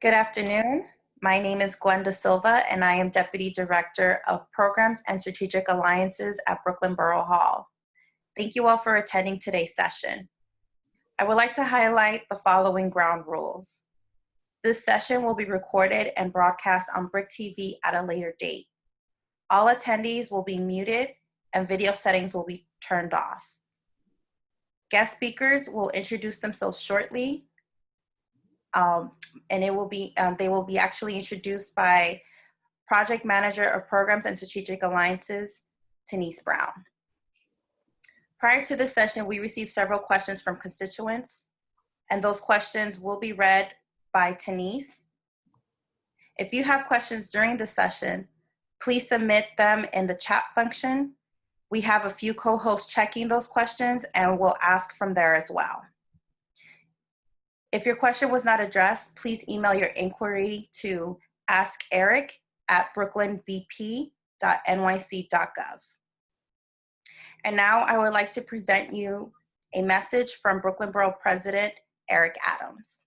Good afternoon. My name is Glenda Silva, and I am Deputy Director of Programs and Strategic Alliances at Brooklyn Borough Hall. Thank you all for attending today's session. I would like to highlight the following ground rules. This session will be recorded and broadcast on Brick TV at a later date. All attendees will be muted and video settings will be turned off. Guest speakers will introduce themselves shortly. And they will be actually introduced by Project Manager of Programs and Strategic Alliances, Denise Brown. Prior to this session, we received several questions from constituents, and those questions will be read by Denise. If you have questions during the session, please submit them in the chat function. We have a few co-hosts checking those questions, and we'll ask from there as well. If your question was not addressed, please email your inquiry to askeric@brooklynbp.nyc.gov. And now I would like to present you a message from Brooklyn Borough President Eric Adams.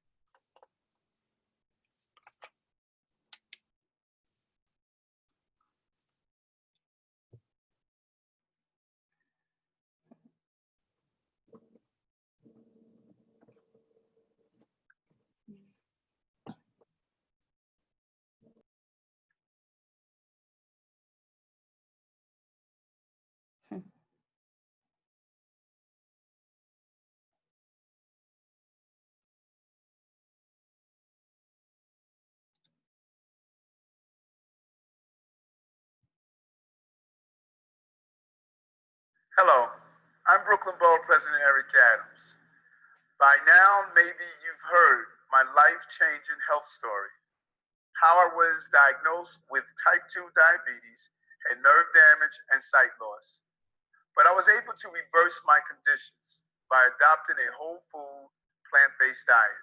Hello, I'm Brooklyn Borough President Eric Adams. By now, maybe you've heard my life-changing health story, how I was diagnosed with type 2 diabetes, had nerve damage and sight loss. But I was able to reverse my conditions by adopting a whole food, plant-based diet.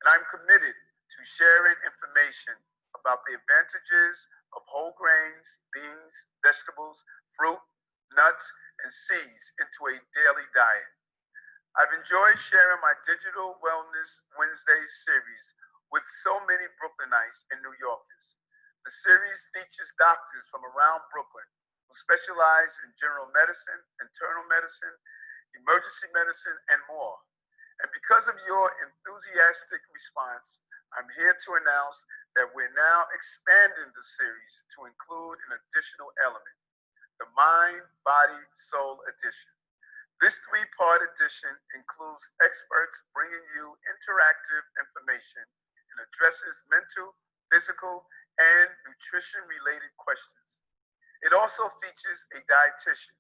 And I'm committed to sharing information about the advantages of whole grains, beans, vegetables, fruit, nuts, and seeds into a daily diet. I've enjoyed sharing my Digital Wellness Wednesday series with so many Brooklynites and New Yorkers. The series features doctors from around Brooklyn who specialize in general medicine, internal medicine, emergency medicine, and more. And because of your enthusiastic response, I'm here to announce that we're now expanding the series to include an additional element, the Mind, Body, Soul edition. This three-part edition includes experts bringing you interactive information and addresses mental, physical, and nutrition-related questions. It also features a dietitian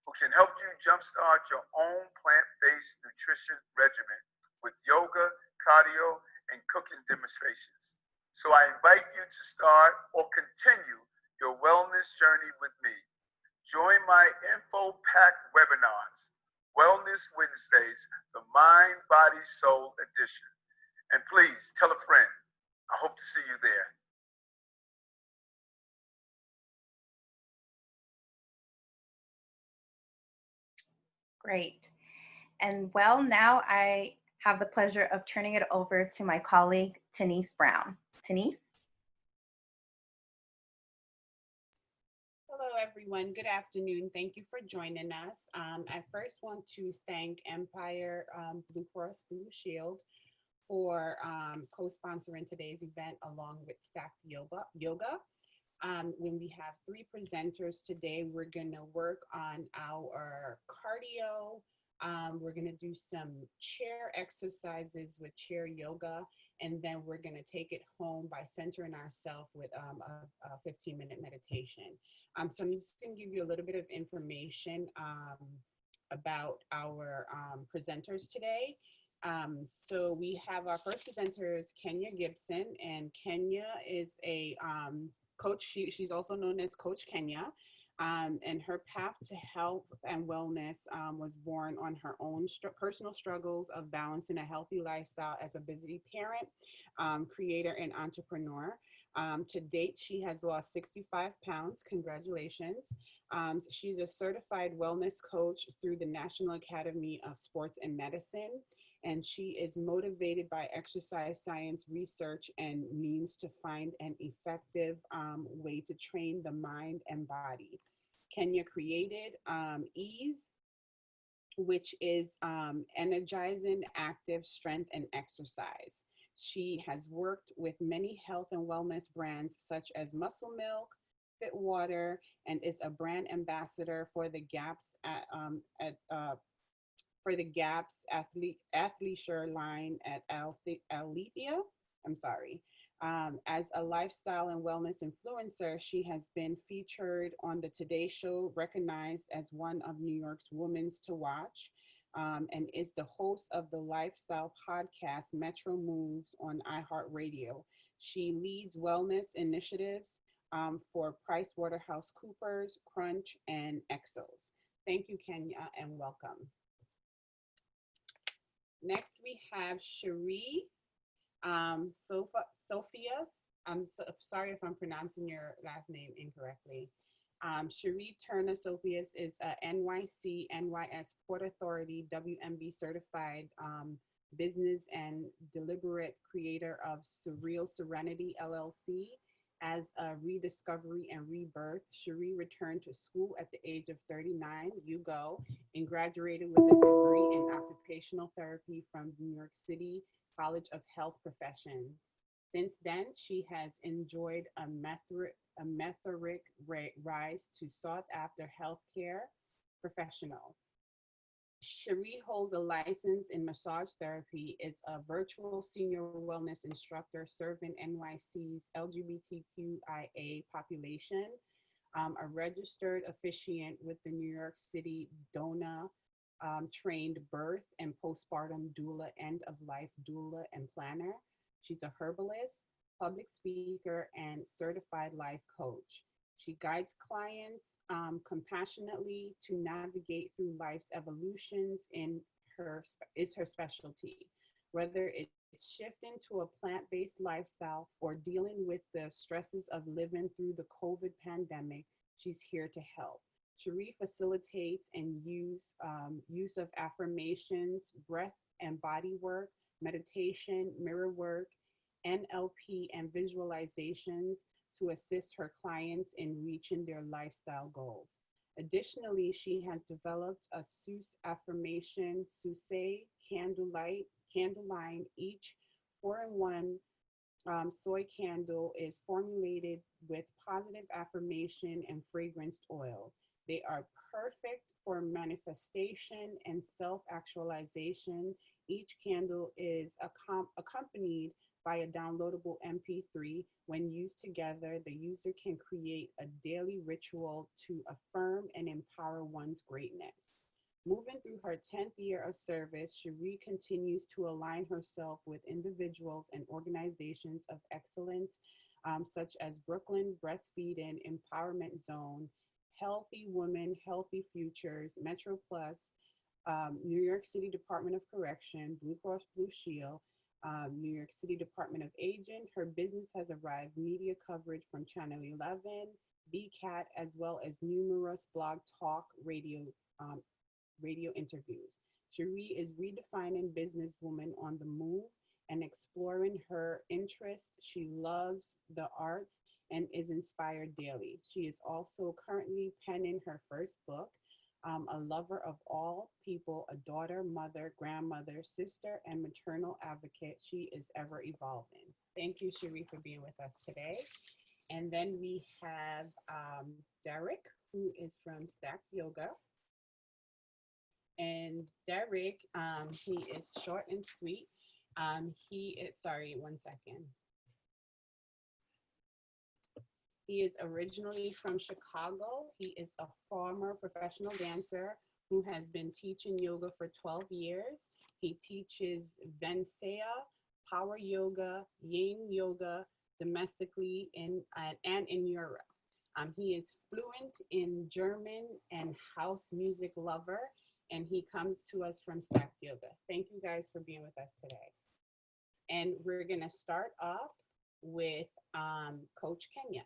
who can help you jumpstart your own plant-based nutrition regimen with yoga, cardio, and cooking demonstrations. So I invite you to start or continue your wellness journey with me. Join my info-packed webinars, Wellness Wednesdays, the Mind, Body, Soul edition. And please tell a friend. I hope to see you there. Great. And well, now I have the pleasure of turning it over to my colleague, Denise Brown. Denise? Hello, everyone. Good afternoon. Thank you for joining us. I first want to thank Empire Blue Cross Blue Shield for co-sponsoring today's event along with Stack Yoga. When we have three presenters today, we're going to work on our cardio. We're going to do some chair exercises with chair yoga, and then we're going to take it home by centering ourselves with a 15-minute meditation. So I'm just going to give you a little bit of information about our presenters today. So we have our first presenter is Kenya Gibson, and Kenya is a coach. She's also known as Coach Kenya. And her path to health and wellness was born on her own personal struggles of balancing a healthy lifestyle as a busy parent, creator, and entrepreneur. To date, she has lost 65 pounds. Congratulations. She's a certified wellness coach through the National Academy of Sports and Medicine. and she is motivated by exercise science research and means to find an effective way to train the mind and body. Kenya created Ease, which is energizing, active strength and exercise. She has worked with many health and wellness brands such as Muscle Milk, Fit Water, and is a brand ambassador for the Gaps athleisure line at Alethea. I'm sorry. As a lifestyle and wellness influencer, she has been featured on the Today Show, recognized as one of New York's Women's to Watch, and is the host of the lifestyle podcast Metro Moves on iHeartRadio. She leads wellness initiatives for PricewaterhouseCoopers, Crunch, and Exos. Thank you, Kenya, and welcome. Next, we have Cherie Sophia. I'm sorry if I'm pronouncing your last name incorrectly. Cherie Turner Sophias is a NYC, NYS Port Authority, WMB certified business and deliberate creator of Surreal Serenity LLC. As a rediscovery and rebirth, Cherie returned to school at the age of 39, you go, and graduated with a degree in occupational therapy from New York City College of Health Professions. Since then, she has enjoyed a meteoric rise to sought-after healthcare professional. Cherie holds a license in massage therapy, is a virtual senior wellness instructor serving NYC's LGBTQIA population, a registered officiant with the New York City DONA trained birth and postpartum doula, end-of-life doula and planner. She's a herbalist, public speaker, and certified life coach. She guides clients compassionately to navigate through life's evolutions is her specialty. Whether it's shifting to a plant-based lifestyle or dealing with the stresses of living through the COVID pandemic, she's here to help. Cherie facilitates and use of affirmations, breath and body work, meditation, mirror work, NLP, and visualizations to assist her clients in reaching their lifestyle goals. Additionally, she has developed a Seuss affirmation, Seuss candle line. Each 4-in-1 soy candle is formulated with positive affirmation and fragranced oil. They are perfect for manifestation and self-actualization. Each candle is accompanied by a downloadable MP3. When used together, the user can create a daily ritual to affirm and empower one's greatness. Moving through her 10th year of service, Cherie continues to align herself with individuals and organizations of excellence, such as Brooklyn Breastfeeding Empowerment Zone, Healthy Women, Healthy Futures, Metro Plus, New York City Department of Correction, Blue Cross Blue Shield, New York City Department of Aging. Her business has arrived media coverage from Channel 11, BCAT, as well as numerous blog talk radio interviews. Cherie is redefining businesswoman on the move and exploring her interests. She loves the arts and is inspired daily. She is also currently penning her first book, a lover of all people, a daughter, mother, grandmother, sister, and maternal advocate. She is ever evolving. Thank you, Cherie, for being with us today. And then we have Derek, who is from Stack Yoga. And Derek, he is short and sweet. Sorry, one second. He is originally from Chicago. He is a former professional dancer who has been teaching yoga for 12 years. He teaches Vinyasa, power yoga, yin yoga domestically and in Europe. He is fluent in German and house music lover, and he comes to us from Stack Yoga. Thank you guys for being with us today. And we're gonna start off with Coach Kenya.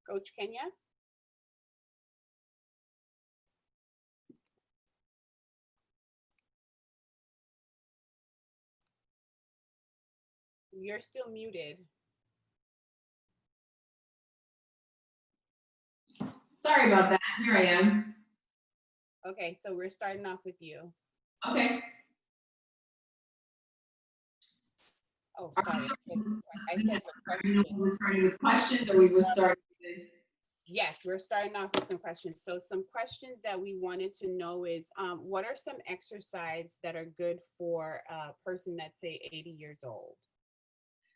Coach Kenya? You're still muted. Sorry about that. Here I am. Okay, so we're starting off with you. Okay. Oh, sorry. I said the question. We're starting with questions, or we were starting with... Yes, we're starting off with some questions. So some questions that we wanted to know is, what are some exercise that are good for a person that's, say, 80 years old?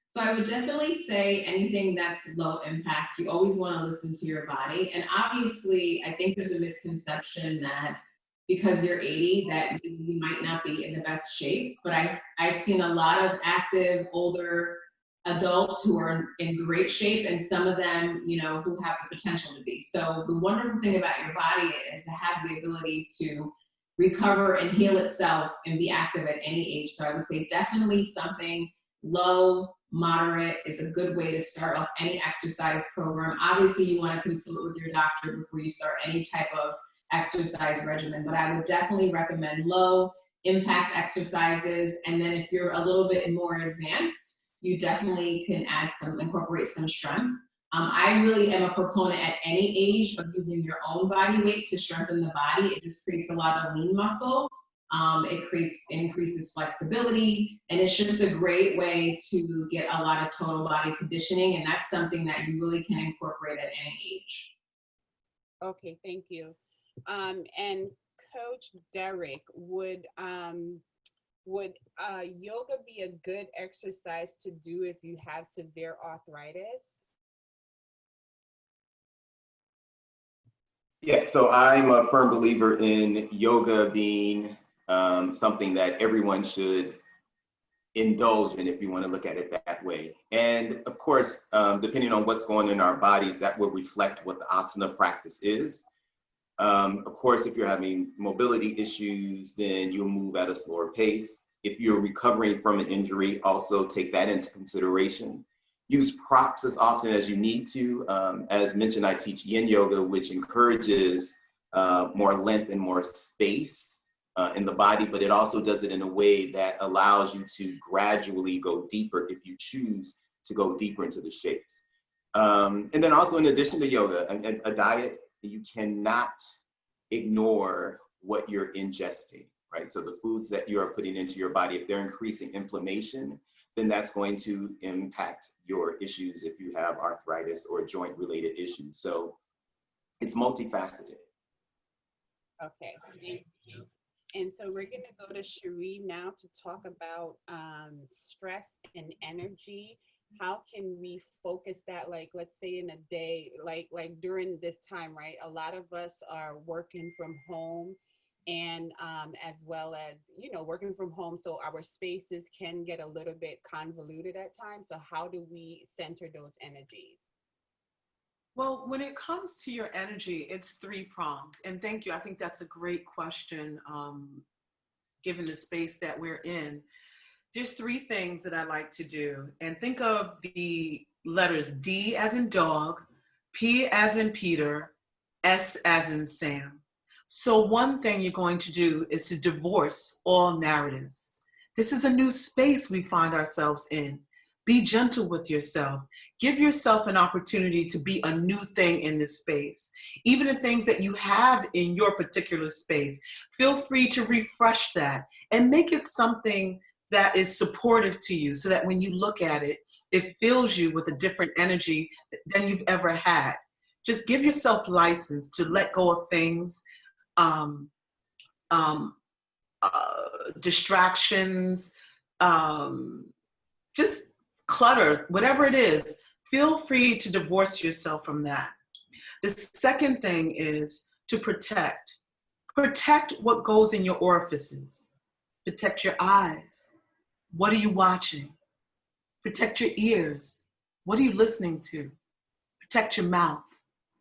So I would definitely say anything that's low impact. You always want to listen to your body. And obviously, I think there's a misconception that because you're 80, that you might not be in the best shape. But I've seen a lot of active, older adults who are in great shape, and some of them, you know, who have the potential to be. So the wonderful thing about your body is it has the ability to recover and heal itself and be active at any age. So I would say definitely something low, moderate is a good way to start off any exercise program. Obviously, you want to consult with your doctor before you start any type of exercise regimen, but I would definitely recommend low impact exercises. And then if you're a little bit more advanced, you definitely can incorporate some strength. I really am a proponent at any age of using your own body weight to strengthen the body. It just creates a lot of lean muscle. It increases flexibility, and it's just a great way to get a lot of total body conditioning, and that's something that you really can incorporate at any age. Okay, thank you. And Coach Derek, would yoga be a good exercise to do if you have severe arthritis? Yeah, so I'm a firm believer in yoga being something that everyone should indulge in, if you want to look at it that way. And of course, depending on what's going on in our bodies, that will reflect what the asana practice is. Of course, if you're having mobility issues, then you'll move at a slower pace. If you're recovering from an injury, also take that into consideration. Use props as often as you need to. As mentioned, I teach yin yoga, which encourages more length and more space in the body, but it also does it in a way that allows you to gradually go deeper if you choose to go deeper into the shapes. And then also, in addition to yoga, a diet, you cannot ignore what you're ingesting, right? So the foods that you are putting into your body, if they're increasing inflammation, then that's going to impact your issues if you have arthritis or joint related issues. So it's multifaceted. Okay, thank you. And so we're going to go to Cherie now to talk about stress and energy. How can we focus that, like, let's say in a day, like during this time, right? A lot of us are working from home, and as well as, you know, working from home. So our spaces can get a little bit convoluted at times. So how do we center those energies? Well, when it comes to your energy, it's three-pronged. And thank you. I think that's a great question, given the space that we're in. There's three things that I like to do. And think of the letters D as in dog, P as in Peter, S as in Sam. So one thing you're going to do is to divorce all narratives. This is a new space we find ourselves in. Be gentle with yourself. Give yourself an opportunity to be a new thing in this space. Even the things that you have in your particular space, feel free to refresh that and make it something that is supportive to you, so that when you look at it, it fills you with a different energy than you've ever had. Just give yourself license to let go of things, distractions, just clutter, whatever it is. Feel free to divorce yourself from that. The second thing is to protect. Protect what goes in your orifices. Protect your eyes. What are you watching? Protect your ears. What are you listening to? Protect your mouth.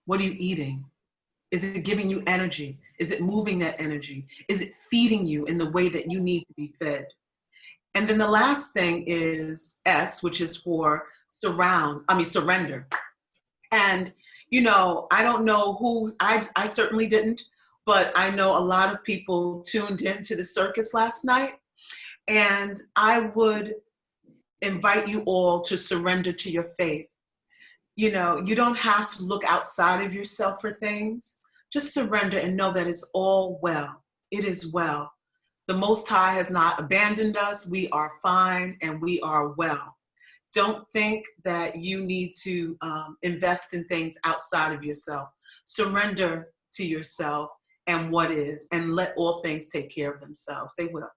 What are you eating? Is it giving you energy? Is it moving that energy? Is it feeding you in the way that you need to be fed? And then the last thing is S, which is for surrender. And You know, I don't know I certainly didn't, but I know a lot of people tuned into the circus last night. And I would invite you all to surrender to your faith. You know, you don't have to look outside of yourself for things. Just surrender and know that it's all well. It is well. The Most High has not abandoned us. We are fine and we are well. Don't think that you need to invest in things outside of yourself. Surrender to yourself and what is, and let all things take care of themselves. They will.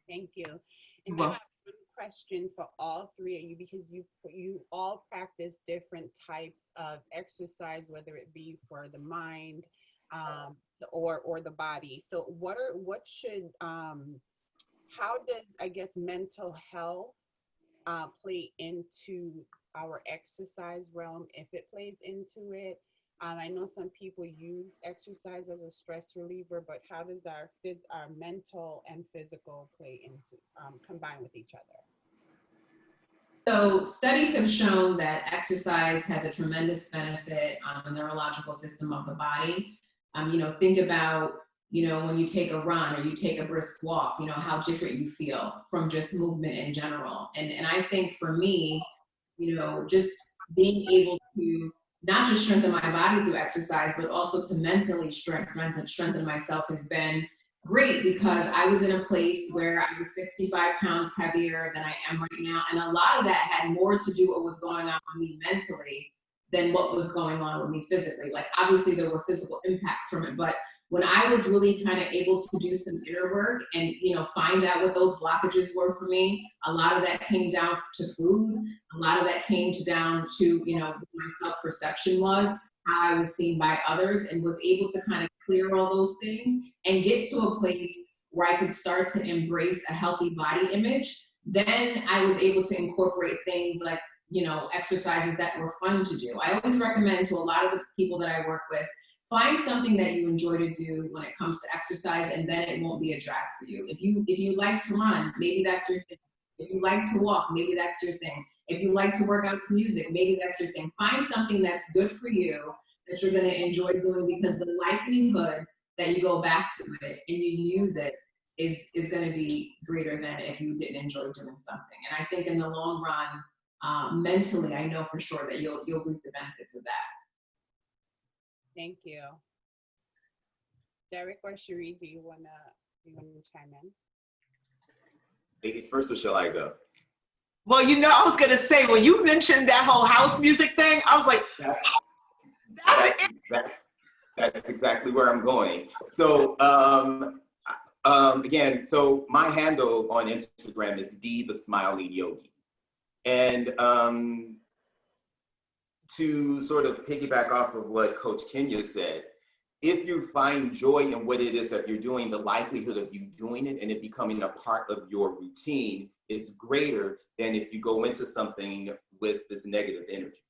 Thank you. You're And I welcome. have one question for all three of you, because you all practice different types of exercise, whether it be for the mind or the body. So how does, I guess, mental health play into our exercise realm, if it plays into it? I know some people use exercise as a stress reliever, but how does our mental and physical play into, combine with each other? So studies have shown that exercise has a tremendous benefit on the neurological system of the body. Think about, when you take a run or you take a brisk walk, how different you feel from just movement in general. And I think for me, just being able to not just strengthen my body through exercise, but also to mentally strengthen myself has been great, because I was in a place where I was 65 pounds heavier than I am right now. And a lot of that had more to do with what was going on with me mentally than what was going on with me physically. Like, obviously there were physical impacts from it, but when I was really kind of able to do some inner work and, find out what those blockages were for me, a lot of that came down to food. A lot of that came down to, what my self-perception was, how I was seen by others, and was able to kind of clear all those things and get to a place where I could start to embrace a healthy body image. Then I was able to incorporate things like, exercises that were fun to do. I always recommend to a lot of the people that I work with, find something that you enjoy to do when it comes to exercise, and then it won't be a drag for you. If you like to run, maybe that's your thing. If you like to walk, maybe that's your thing. If you like to work out to music, maybe that's your thing. Find something that's good for you, that you're gonna enjoy doing, because the likelihood that you go back to it and you use it is gonna be greater than if you didn't enjoy doing something. And I think in the long run, mentally, I know for sure that you'll reap the benefits of that. Thank you. Derek or Cherie, do you wanna chime in? Ladies first, or shall I go? Well, I was going to say, when you mentioned that whole house music thing, I was like, That's exactly where I'm going. So again, so my handle on Instagram is the Smiling Yogi. And to sort of piggyback off of what Coach Kenya said, if you find joy in what it is that you're doing, the likelihood of you doing it and it becoming a part of your routine is greater than if you go into something with this negative energy.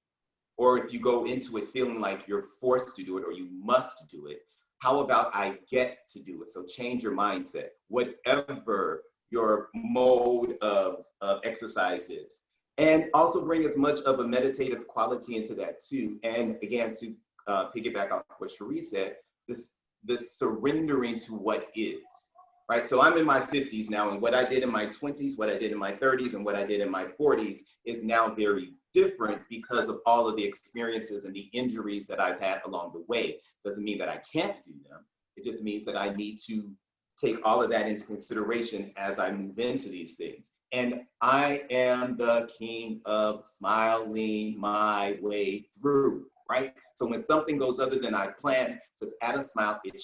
Or if you go into it feeling like you're forced to do it or you must do it. How about I get to do it? So change your mindset, whatever your mode of exercise is. And also bring as much of a meditative quality into that too. And again, to piggyback off what Cherie said, this surrendering to what is, right? So I'm in my 50s now, and what I did in my 20s, what I did in my 30s, and what I did in my 40s is now very different because of all of the experiences and the injuries that I've had along the way. Doesn't mean that I can't do them. It just means that I need to take all of that into consideration as I move into these things. And I am the king of smiling my way through, right? So when something goes other than I planned, just add a smile, it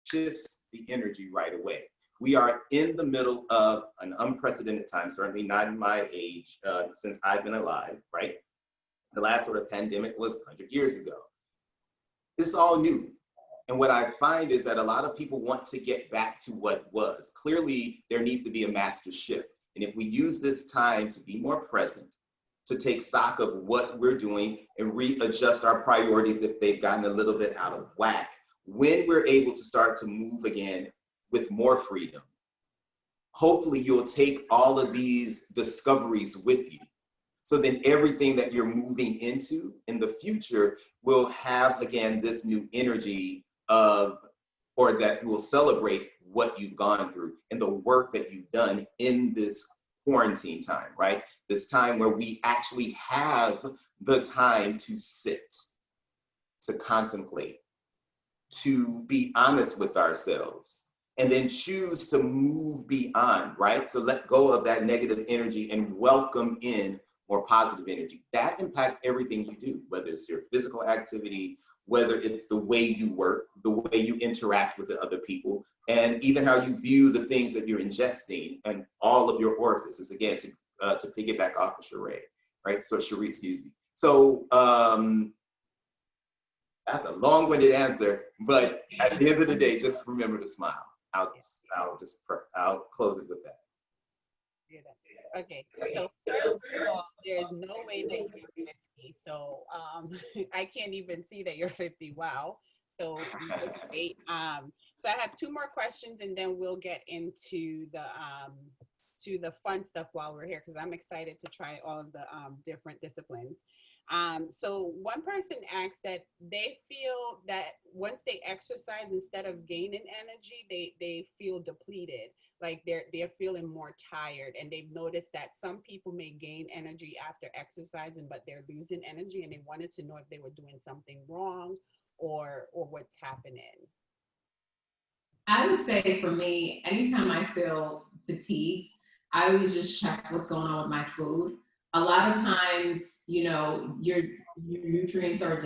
shifts the energy right away. We are in the middle of an unprecedented time, certainly not in my age, since I've been alive, right? The last sort of pandemic was 100 years ago. It's all new. And what I find is that a lot of people want to get back to what was. Clearly, there needs to be a master shift. And if we use this time to be more present, to take stock of what we're doing and readjust our priorities if they've gotten a little bit out of whack, when we're able to start to move again with more freedom, hopefully you'll take all of these discoveries with you. So then everything that you're moving into in the future will have, again, this new energy of, or that will celebrate what you've gone through and the work that you've done in this quarantine time, right? This time where we actually have the time to sit, to contemplate, to be honest with ourselves, and then choose to move beyond, right? So let go of that negative energy and welcome in more positive energy. That impacts everything you do, whether it's your physical activity, whether it's the way you work, the way you interact with the other people, and even how you view the things that you're ingesting and all of your orifices, again, to piggyback off of Sheree, right? So Sheree, excuse me. So that's a long-winded answer, but at the end of the day, just remember to smile. I'll close it with that. Okay, so first of all, there's no way that you're 50. So I can't even see that you're 50. Wow. So you look great. So I have 2 more questions, and then we'll get into the fun stuff while we're here, because I'm excited to try all of the different disciplines. So one person asked that they feel that once they exercise, instead of gaining energy, they feel depleted. Like they're feeling more tired, and they've noticed that some people may gain energy after exercising, but they're losing energy, and they wanted to know if they were doing something wrong or what's happening. I would say for me, anytime I feel fatigued, I always just check what's going on with my food. A lot of times, you know, your nutrients are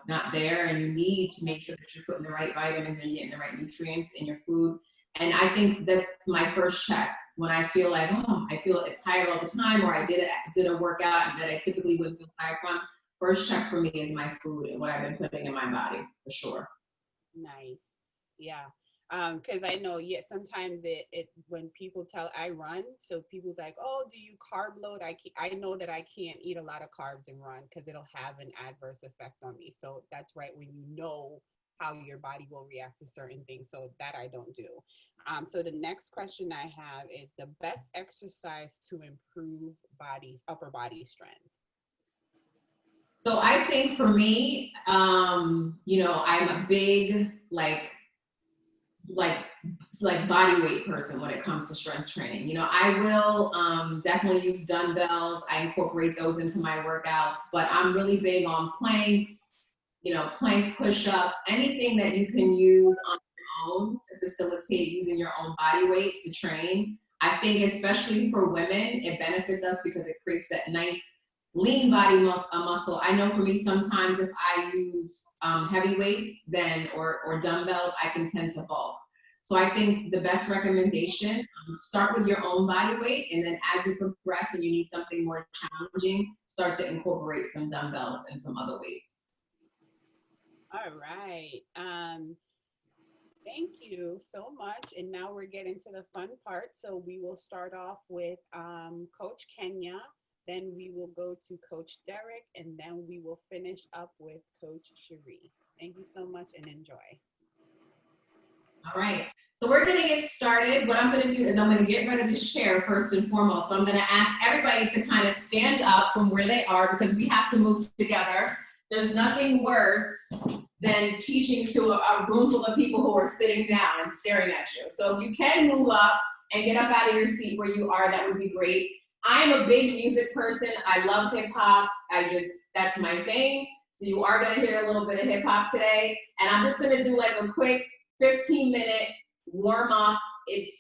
not there, and you need to make sure that you're putting the right vitamins and you're getting the right nutrients in your food. And I think that's my first check when I feel like, oh, I feel tired all the time, or I did a workout that I typically wouldn't feel tired from. First check for me is my food and what I've been putting in my body, for sure. Nice. Yeah. Because I know, sometimes it when people tell I run, so people's like, oh, do you carb load? I know that I can't eat a lot of carbs and run because it'll have an adverse effect on me. So that's right, when you know how your body will react to certain things. So that I don't do. So the next question I have is the best exercise to improve upper body strength. So I think for me, I'm a big like body weight person when it comes to strength training. You know, I will definitely use dumbbells. I incorporate those into my workouts, but I'm really big on planks, plank push-ups, anything that you can use on your own to facilitate using your own body weight to train. I think especially for women, it benefits us because it creates that nice lean body muscle. I know for me, sometimes if I use heavy weights or dumbbells, I can tend to bulk. So I think the best recommendation, start with your own body weight, and then as you progress and you need something more challenging, start to incorporate some dumbbells and some other weights. All right. Thank you so much. And now we're getting to the fun part. So we will start off with Coach Kenya. Then we will go to Coach Derek, and then we will finish up with Coach Cherie. Thank you so much and enjoy. All right, so we're gonna get started. What I'm gonna do is I'm gonna get rid of this chair first and foremost. So I'm gonna ask everybody to kind of stand up from where they are because we have to move together. There's nothing worse than teaching to a room full of people who are sitting down and staring at you. So if you can move up and get up out of your seat where you are, that would be great. I'm a big music person. I love hip hop. That's my thing. So you are gonna hear a little bit of hip hop today. And I'm just gonna do like a quick 15-minute warm up.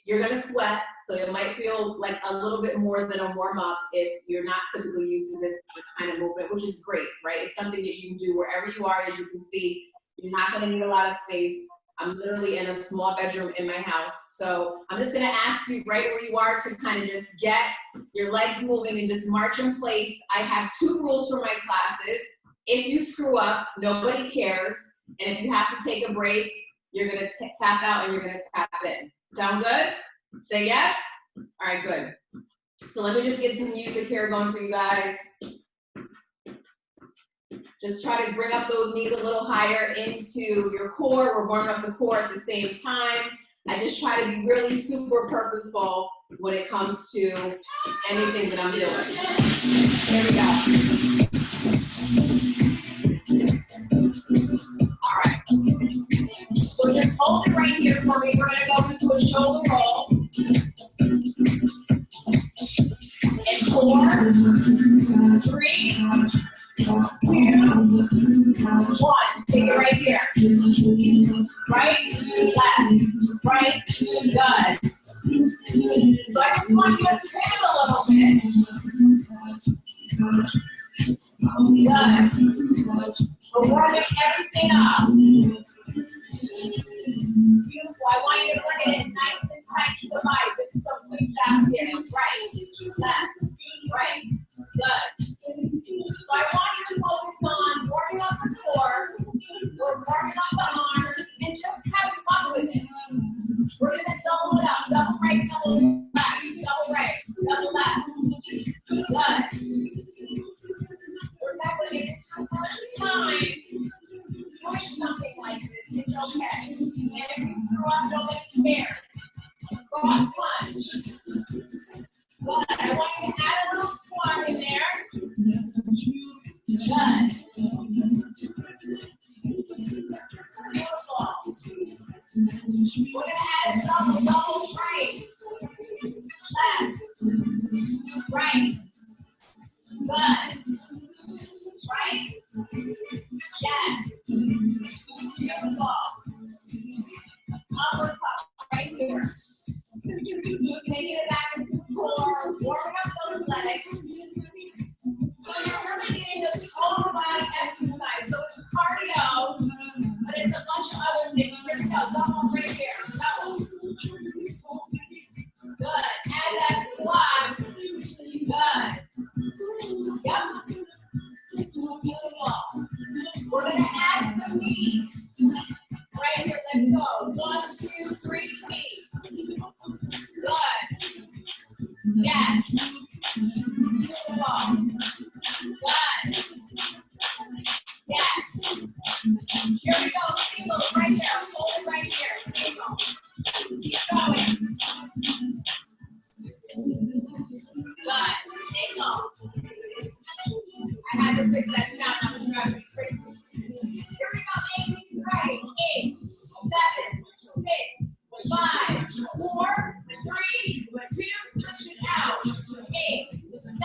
You're gonna sweat, so it might feel like a little bit more than a warm up if you're not typically using this kind of movement, which is great, right? It's something that you can do wherever you are. As you can see, you're not gonna need a lot of space. I'm literally in a small bedroom in my house. So I'm just gonna ask you right where you are to kind of just get your legs moving and just march in place. I have 2 rules for my classes. If you screw up, nobody cares. And if you have to take a break, you're gonna tap out and you're gonna tap in. Sound good? Say yes? All right, good. So let me just get some music here going for you guys. Just try to bring up those knees a little higher into your core. We're warming up the core at the same time. I just try to be really super purposeful when it comes to anything that I'm doing. There we go. All right. So just hold it right here for me. We're gonna go into a shoulder roll. In 4, 3, 2, 1. Take it right here. Right, left, right, good. So I just want you to pivot a little bit. Good. We're warming everything up. Beautiful. I want you to bring it nice and tight to the body. This is a quick job here. Right, left, right, good. So I want you to focus on warming up the core, we're warming up the arms, and just having fun with it. We're going to double it up, double right, double left, double right, double left. Good. Remember, if it's your first time doing something like this, it's okay. And if you screw up, don't get scared. Cross punch. Good. I want you to add a little squat in there. Good. Beautiful. We're going to add a double right. Left. Right. Good. Right. Yes. Beautiful. Upper cup right here. Taking it back into the core, warming up those legs. So you're really getting this whole body exercise. So it's cardio, but it's a bunch of other things. Here we go. Double right here. Double. Good. Add that squat. Good. Yep. Beautiful. We're going to add some knees. Right here. Let's go. 1, 2, 3, knees. Good. Yes. Beautiful. Good. Yes. Here we go. Single right here. Hold it right here. Single. Keep going. Good. Single. I had to fix that down. I was driving me crazy. Here we go. 8. Right. 8, 7, 6, 5, 4, 3, 2, switch it out. 8, 7,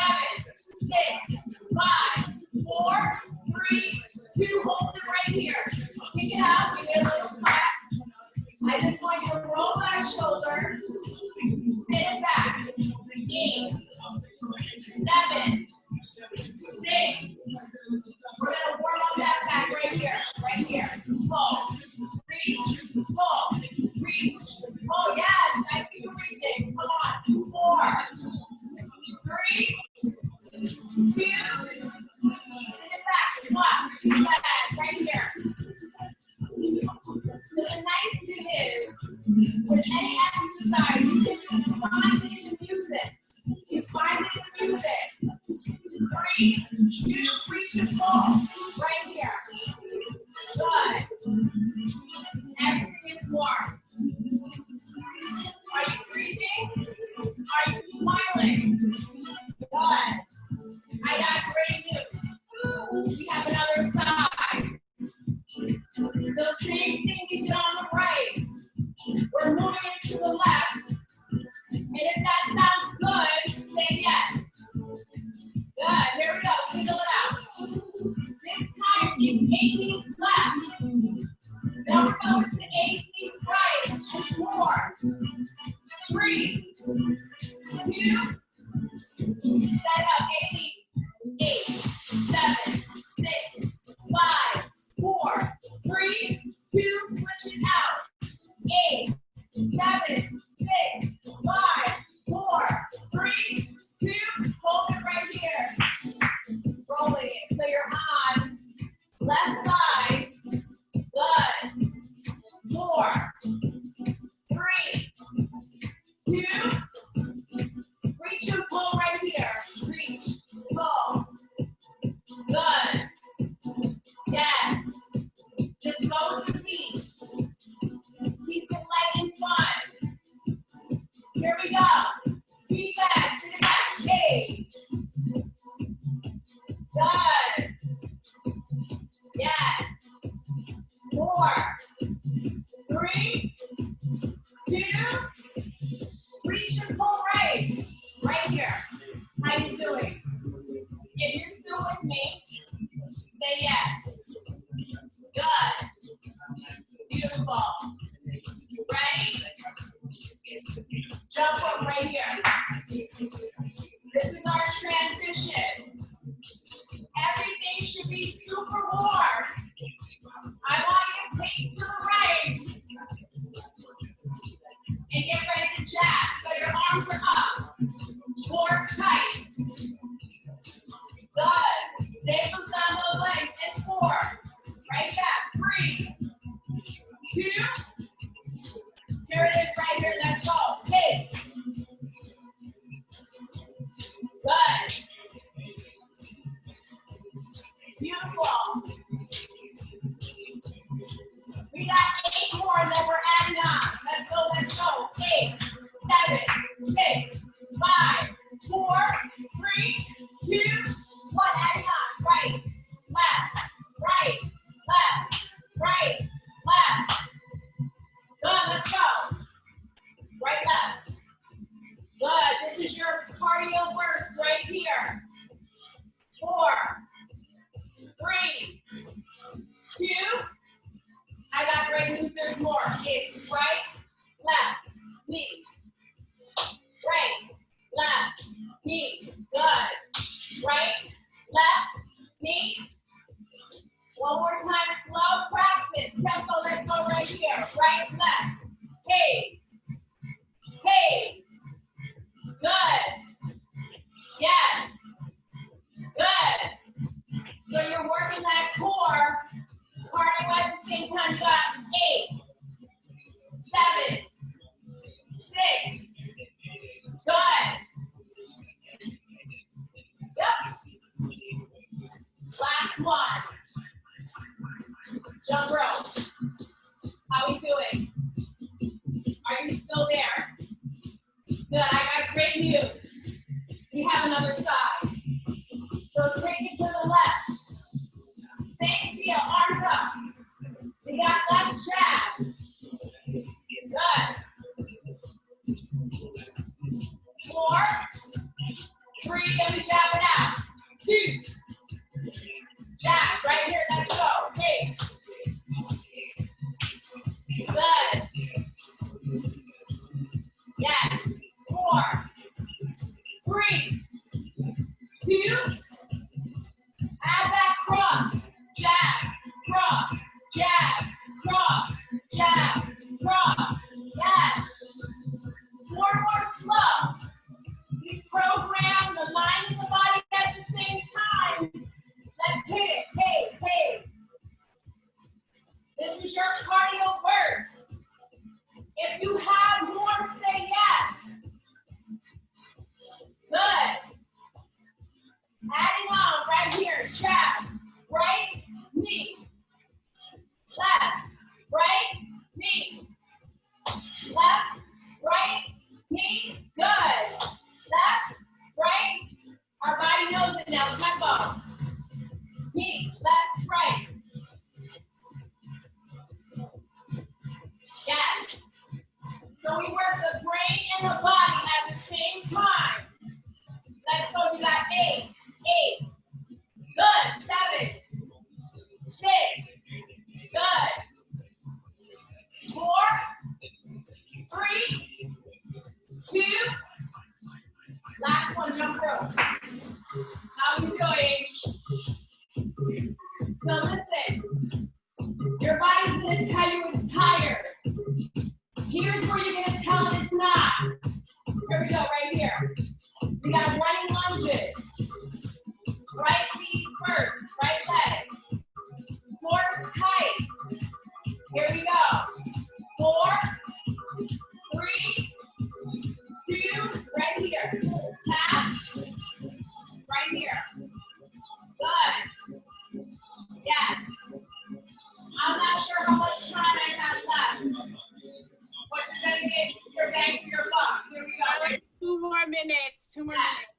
6, 5, 4, 3, 2, hold it right here. Pick it up, give it a little clap. I just want you to roll that shoulder, sit it back. 8, 7, 6. We're gonna warm up that back right here, right here. Pull, reach, pull, reach. Oh yes, I see you reaching. Come on. 4, 3, 2. Sit it back. One. Back right here. So the nice thing is, with any exercise, you can just find it in the music. Just find it in the music. 3, 2, reach and pull. Right here. Good. Everything is warm. Are you breathing? Are you smiling? Good. I got great news. We have another side. The same thing we did on the right. We're moving it to the left. And if that sounds good, say yes. Good. Here we go. Wiggle it out. This time it's 8 knees left. Now we're going to 8 knees right. 4, 3, 2. Set up. 8 knees. 8, 7, 6, 5, 4, 3, 2. Switch it out. 8, 7, 6, 5, 4, 3, 2. Hold it right here. Rolling it. So you're on left side. Good. 4, 3, 2. Reach and pull right here. 3, Good. Yes. 4, 3, 2. Reach and pull right. Right here. How you doing? If you're still with me, say yes. Good. Beautiful. Ready? Jump up right here. This is our transition. Everything should be super warm. I want you to take to the right. And get ready to jab. So your arms are up. Core tight. Good. Staples down the legs. And 4. Right back. 3, 2. Here it is right here. Let's go. Hey. Good. Beautiful. We got 8 more and then we're adding on. Let's go, let's go. 8, 7, 6, 5, 4, 3, 2, 1. Adding on. Right, left, right, left, right, left. Good, let's go. Right, left. Good, this is your cardio burst right here. 4, 3, 2. I got great news, there's more. It's right, left, knee. Right, left, knee. Good. Right, left, knee. One more time, slow practice. Tempo, let's go right here. Right, left. Hey. Hey. Good. Yes. Good. So you're working that core. Cardio at the same time. You got 8, 7, 6. Good. Yep. Last one. Jump rope. How we doing? Are you still there? Good. I got great news. We have another side. So take it to the left. Same feel, arms up. We got left jab. Good. 4, 3, then we jab it out. 2. Jabs right here, let's go. Hey. Good. Yes. 4, 3, 2. Add that cross. Jab, cross, jab, cross, jab, cross. Yes. 4 more slow. We program the mind and the body at the same time. Let's hit it. Hey, hey. This is your cardio burst. If you have more, say yes. Good. Adding on right here. Jab. Right knee. Left. Right knee. Left. Right knee. Good. Left. Right. Our body knows it now. Tempo. Knee. Left. Right. Yes. So we work the brain and the body at the same time. Let's go. You got 8. 8. Good. 7. 6. Good. 4. 3. 2. Last one. Jump rope. How are you doing? So listen. Your body's gonna tell you it's tired. Here's where you're gonna tell it it's not. Here we go, right here. We got running lunges. Right knee first, right leg. Core tight. Here we go. 4, 3, 2, right here. Tap. Right here. Good. Yes. I'm not sure how much time I have left. But you're gonna get your bang for your buck. Here we go. 2 more minutes. 2 more minutes.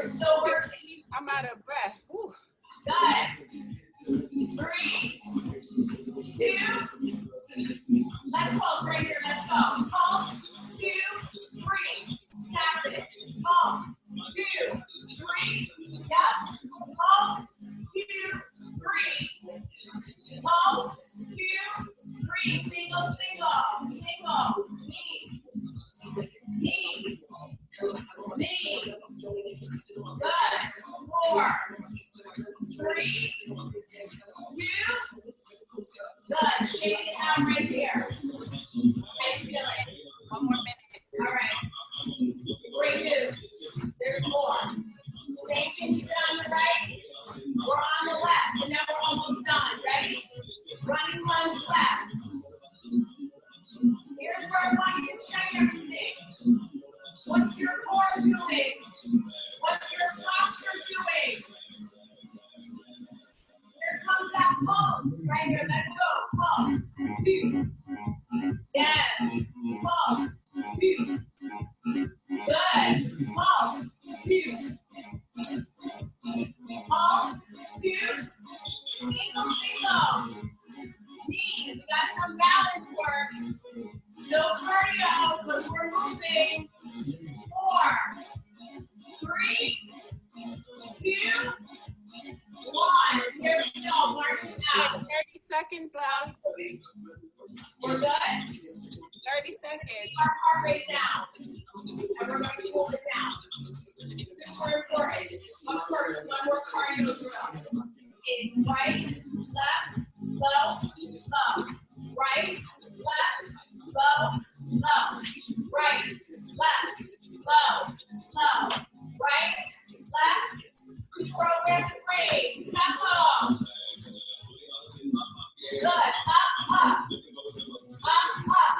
We're still working. I'm out of breath. Whew. Good. 3, 2. Let's pulse right here. Let's go. Pulse. 2, 3. Tap it. Pulse. 2, 3. Yep. Pulse. 2, 3. Pulse. 2, 3. Single, single. Single. Knee. Knee. Knee. Good. 4, 3, 2. Good. Shake it out right here. I feel it. 1 more minute. All right. Great news. There's more. Same thing you did on the right. We're on the left, and now we're almost done. Ready? Running lunge left. Here's where I want you to check everything. What's your core doing? What's your posture doing? Here comes that pulse. Right here. Let's go. Pulse. 2. Yes. Pulse. 2. Good. Pulse. 2. Pulse. 2. Single, single. Knees. We got some balance work. No cardio, but we're moving. 4, 3, 2, 1. Here we go. Marching out. 30 seconds left. We're good. 30 seconds. Our heart rate down. And we're going to pull it down. Super important. Of course, one more cardio drill. It's right, left, low, low. Right, left, low, low. Right, left, low, low. Right, left. Program to raise. Tempo. Good. Up, up. Up, up.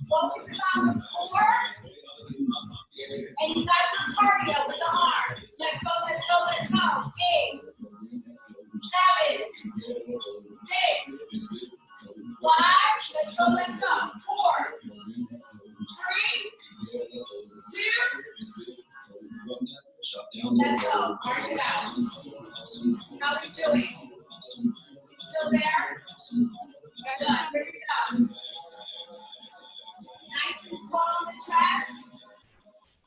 Focus on the core. And you got your cardio with the arms. Let's go, let's go, let's go. 8, 7, 6, 5. Let's go, let's go. 4, 3, 2. Let's go. March it out. How are we doing? Still there? Good. Here we go. Nice and slow on the chest.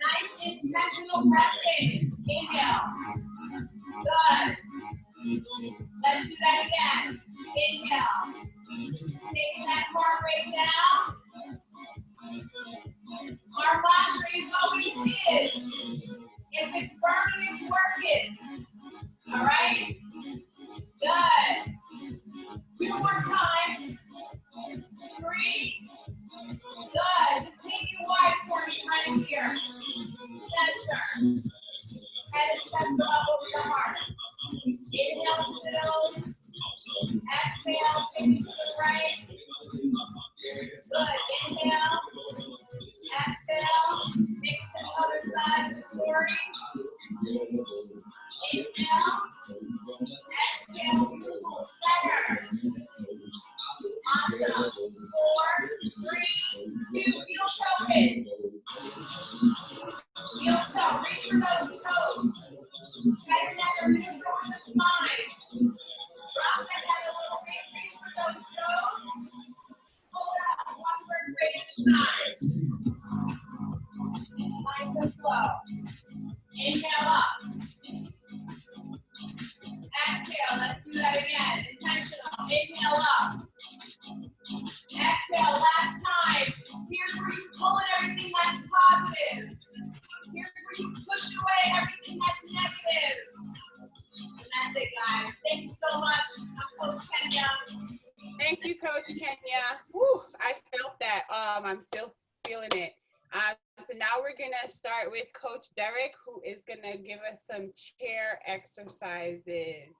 Nice intentional breathing. Inhale. Good. Let's do that again. Inhale. Take that heart rate down. Our mantra is always is. If it's burning, it's working. All right? Good. 2 more times. 3. Good. Just take it wide for me right here. Center. Head and chest up over the heart. Inhale, fills. Exhale, take to the right. Good. Inhale. Exhale. Mix the other side of the story. Inhale. Exhale. Center. Awesome. 4, 3, 2. Heel toe in. Heel toe. Reach for those toes. Head and neck are neutral with the spine. Drop that head a little bit. Reach for those toes. Pull it up. 1 vertebrae at a time. Nice and slow. Inhale up. Exhale. Let's do that again. Intentional. Inhale up. Exhale. Last time. Here's where you pull in everything that's positive. Here's where you push away everything that's negative. And that's it, guys. Thank you so much. I'm Coach Kenya. Thank you, Coach Kenya. Whew, I felt that. I'm still feeling it. So now we're gonna start with Coach Derek, who is gonna give us some chair exercises.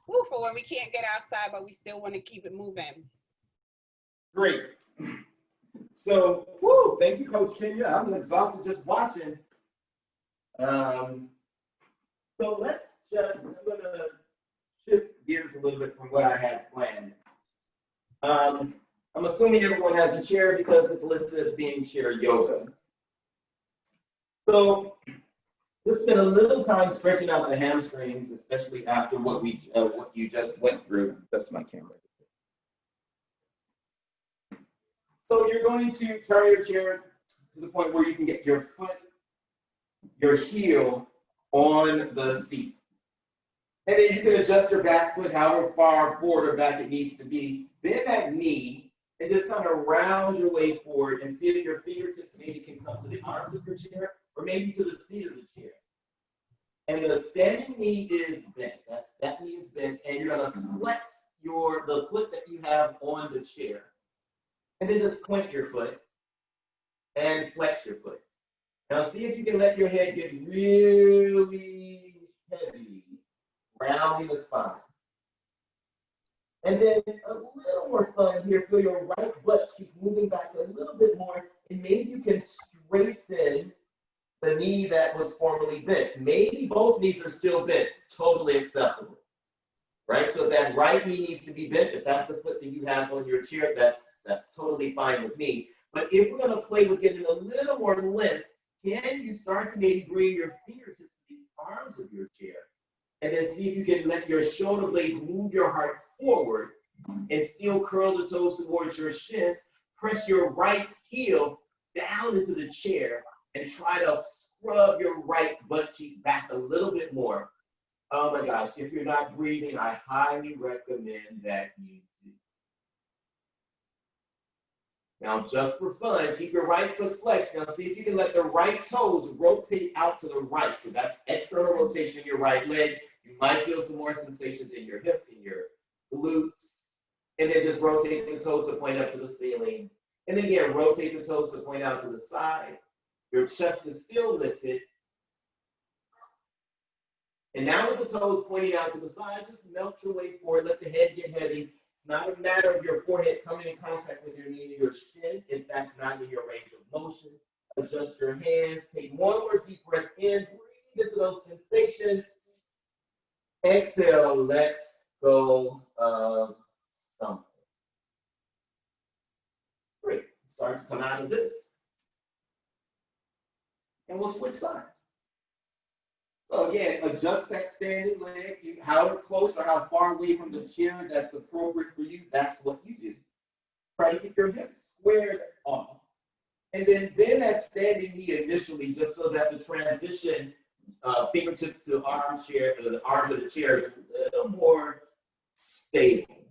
Woo, for when we can't get outside, but we still want to keep it moving. Great. So, woo, thank you, Coach Kenya. I'm exhausted just watching. So I'm gonna shift gears a little bit from what I had planned. I'm assuming everyone has a chair because it's listed as being chair yoga. So just spend a little time stretching out the hamstrings, especially after what you just went through. That's my camera. So you're going to turn your chair to the point where you can get your foot, your heel on the seat. And then you can adjust your back foot however far forward or back it needs to be. Bend that knee and just kind of round your way forward and see if your fingertips maybe can come to the arms of your chair or maybe to the seat of the chair. And the standing knee is bent. That knee is bent, and you're gonna flex the foot that you have on the chair. And then just point your foot and flex your foot. Now see if you can let your head get really heavy, rounding the spine. And then a little more fun here, feel your right butt cheek moving back a little bit more, and maybe you can straighten the knee that was formerly bent. Maybe both knees are still bent, totally acceptable, right? So that right knee needs to be bent. If that's the foot that you have on your chair, that's totally fine with me. But if we're gonna play with getting a little more length, can you start to maybe bring your fingertips to the arms of your chair? And then see if you can let your shoulder blades move your heart forward and still curl the toes towards your shins. Press your right heel down into the chair and try to scrub your right butt cheek back a little bit more. Oh my gosh, if you're not breathing, I highly recommend that you do. Now, just for fun, keep your right foot flexed. Now, see if you can let the right toes rotate out to the right. So that's external rotation in your right leg. You might feel some more sensations in your hip, in your glutes. And then just rotate the toes to point up to the ceiling. And then again, rotate the toes to point out to the side. Your chest is still lifted. And now with the toes pointing out to the side, just melt your way forward. Let the head get heavy. It's not a matter of your forehead coming in contact with your knee and your shin if that's not in your range of motion. Adjust your hands. Take one more deep breath in. Breathe into those sensations. Exhale, let go of something. Great. Start to come out of this. And we'll switch sides. So again, adjust that standing leg. How close or how far away from the chair that's appropriate for you, that's what you do. Try to keep your hips squared off. And then bend that standing knee initially just so that the transition fingertips to the arms of the chair is a little more stable.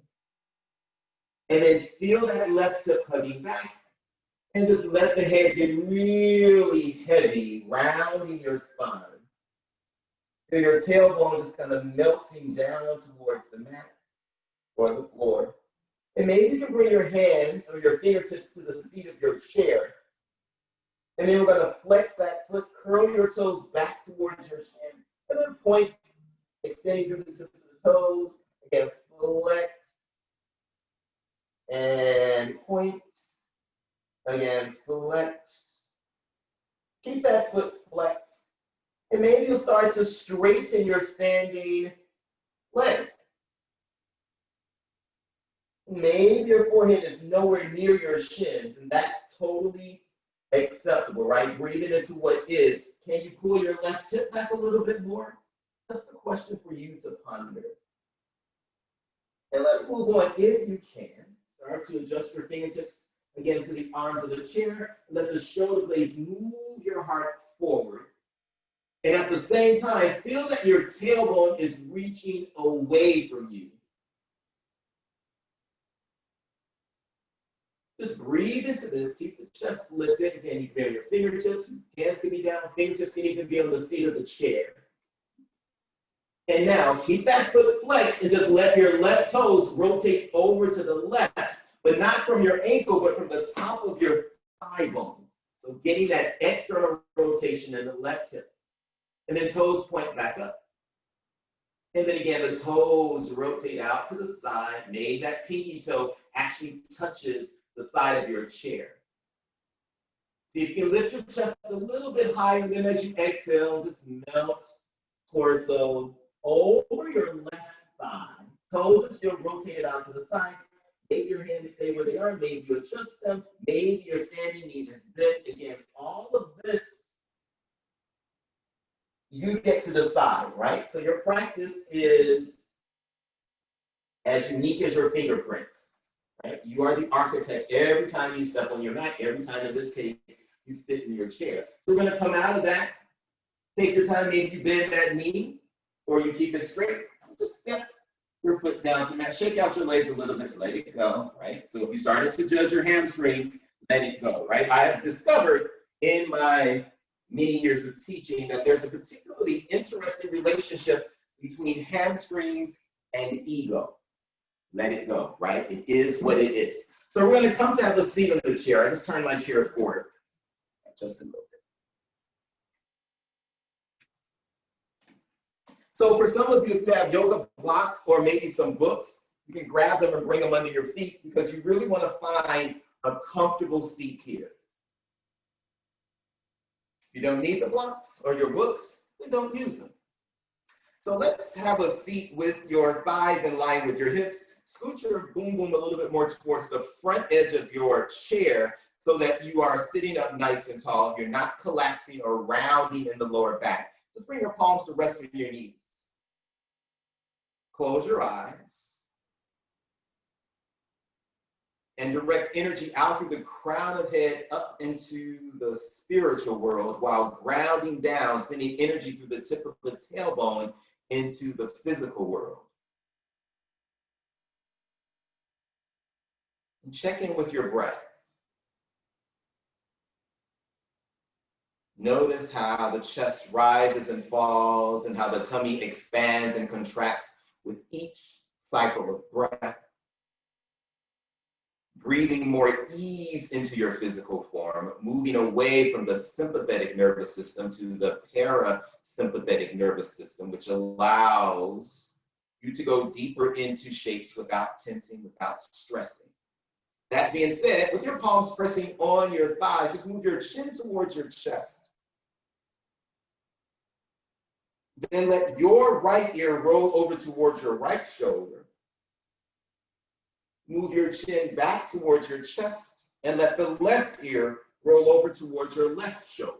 And then feel that left hip hugging back. And just let the head get really heavy, rounding your spine. And your tailbone just kind of melting down towards the mat or the floor. And maybe you can bring your hands or your fingertips to the seat of your chair. And then we're going to flex that foot, curl your toes back towards your shin, and then point, extending through the tips of the toes. Again, flex and point. Again, flex. Keep that foot flexed. And maybe you'll start to straighten your standing leg. Maybe your forehead is nowhere near your shins, and that's totally acceptable, right? Breathing into what is. Can you pull your left hip back a little bit more? Just a question for you to ponder. And let's move on, if you can. Start to adjust your fingertips again to the arms of the chair. Let the shoulder blades move your heart forward. And at the same time, feel that your tailbone is reaching away from you. Just breathe into this. Keep the chest lifted. Again, you can be on your fingertips. Hands can be down. Fingertips can even be on the seat of the chair. And now, keep that foot flexed and just let your left toes rotate over to the left, but not from your ankle, but from the top of your thigh bone. So getting that external rotation in the left hip. And then toes point back up. And then again, the toes rotate out to the side. Maybe that pinky toe actually touches the side of your chair. See if you can lift your chest a little bit higher. Then as you exhale, just melt torso over your left thigh. Toes are still rotated out to the side. Maybe your hands stay where they are. Maybe you adjust them. Maybe your standing knee is bent. Again, all of this You get to decide, right? So your practice is as unique as your fingerprints, right? You are the architect every time you step on your mat, every time in this case, you sit in your chair. So we're gonna come out of that, take your time, maybe you bend that knee or you keep it straight. Just step your foot down to the mat, shake out your legs a little bit, let it go, right? So if you started to judge your hamstrings, let it go, right? I have discovered in my many years of teaching that there's a particularly interesting relationship between hamstrings and ego. Let it go, right? It is what it is. So we're going to come to have a seat in the chair. I just turned my chair forward just a little bit. So for some of you, if you have yoga blocks or maybe some books, you can grab them and bring them under your feet because you really want to find a comfortable seat here. If you don't need the blocks or your books, then don't use them. So let's have a seat with your thighs in line with your hips. Scoot your boom boom a little bit more towards the front edge of your chair so that you are sitting up nice and tall. You're not collapsing or rounding in the lower back. Just bring your palms to rest on your knees. Close your eyes. And direct energy out through the crown of head up into the spiritual world while grounding down, sending energy through the tip of the tailbone into the physical world. And check in with your breath. Notice how the chest rises and falls and how the tummy expands and contracts with each cycle of breath. Breathing more ease into your physical form, moving away from the sympathetic nervous system to the parasympathetic nervous system, which allows you to go deeper into shapes without tensing, without stressing. That being said, with your palms pressing on your thighs, just move your chin towards your chest. Then let your right ear roll over towards your right shoulder. Move your chin back towards your chest and let the left ear roll over towards your left shoulder.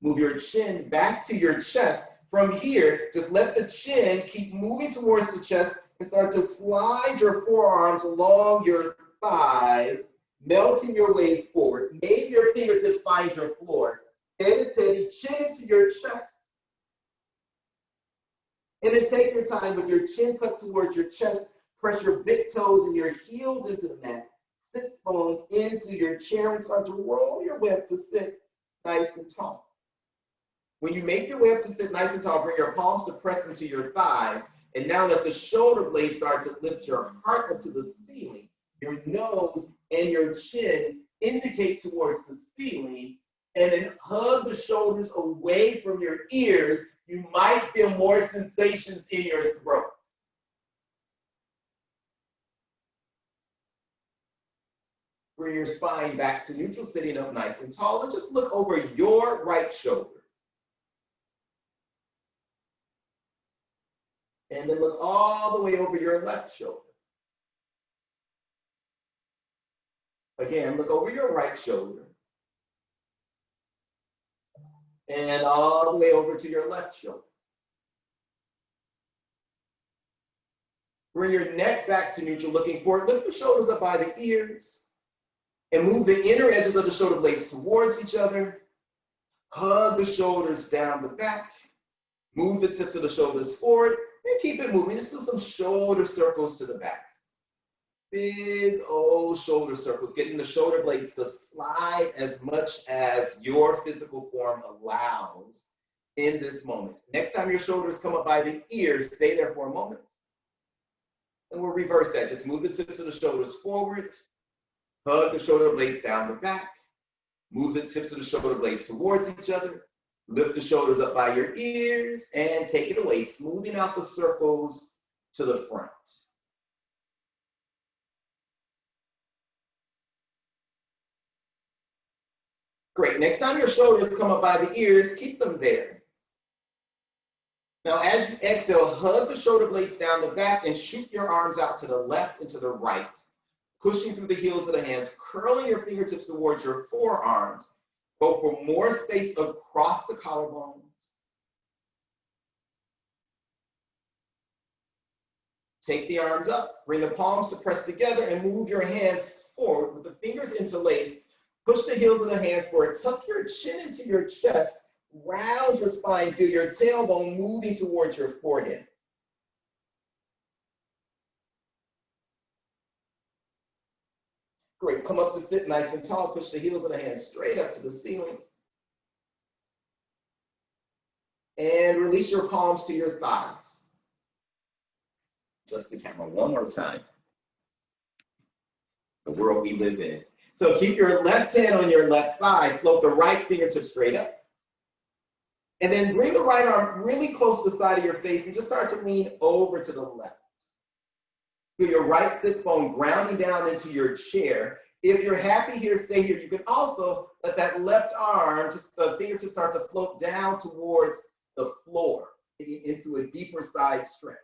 Move your chin back to your chest. From here, just let the chin keep moving towards the chest and start to slide your forearms along your thighs, melting your way forward. Maybe your fingertips find your floor. Head is steady, chin into your chest. And then take your time with your chin tucked towards your chest. Press your big toes and your heels into the mat. Sit bones into your chair and start to roll your way up to sit nice and tall. When you make your way up to sit nice and tall, bring your palms to press into your thighs. And now let the shoulder blades start to lift your heart up to the ceiling. Your nose and your chin indicate towards the ceiling. And then hug the shoulders away from your ears. You might feel more sensations in your throat. Bring your spine back to neutral, sitting up nice and tall, and just look over your right shoulder. And then look all the way over your left shoulder. Again, look over your right shoulder. And all the way over to your left shoulder. Bring your neck back to neutral, looking forward. Lift the shoulders up by the ears. And move the inner edges of the shoulder blades towards each other. Hug the shoulders down the back. Move the tips of the shoulders forward. And keep it moving. Just do some shoulder circles to the back. Big old shoulder circles, getting the shoulder blades to slide as much as your physical form allows in this moment. Next time your shoulders come up by the ears, stay there for a moment. And we'll reverse that. Just move the tips of the shoulders forward. Hug the shoulder blades down the back. Move the tips of the shoulder blades towards each other. Lift the shoulders up by your ears and take it away, smoothing out the circles to the front. Great. Next time your shoulders come up by the ears, keep them there. Now, as you exhale, hug the shoulder blades down the back and shoot your arms out to the left and to the right, pushing through the heels of the hands, curling your fingertips towards your forearms. Go for more space across the collarbones. Take the arms up, bring the palms to press together, and move your hands forward with the fingers interlaced. Push the heels of the hands forward. Tuck your chin into your chest. Round your spine. Feel your tailbone moving towards your forehead. Great. Come up to sit nice and tall. Push the heels of the hands straight up to the ceiling. And release your palms to your thighs. Just the camera one more time. The world we live in. So keep your left hand on your left thigh. Float the right fingertip straight up. And then bring the right arm really close to the side of your face and just start to lean over to the left. Feel your right sits bone grounding down into your chair. If you're happy here, stay here. You can also let that left arm, just the fingertips start to float down towards the floor, getting into a deeper side stretch.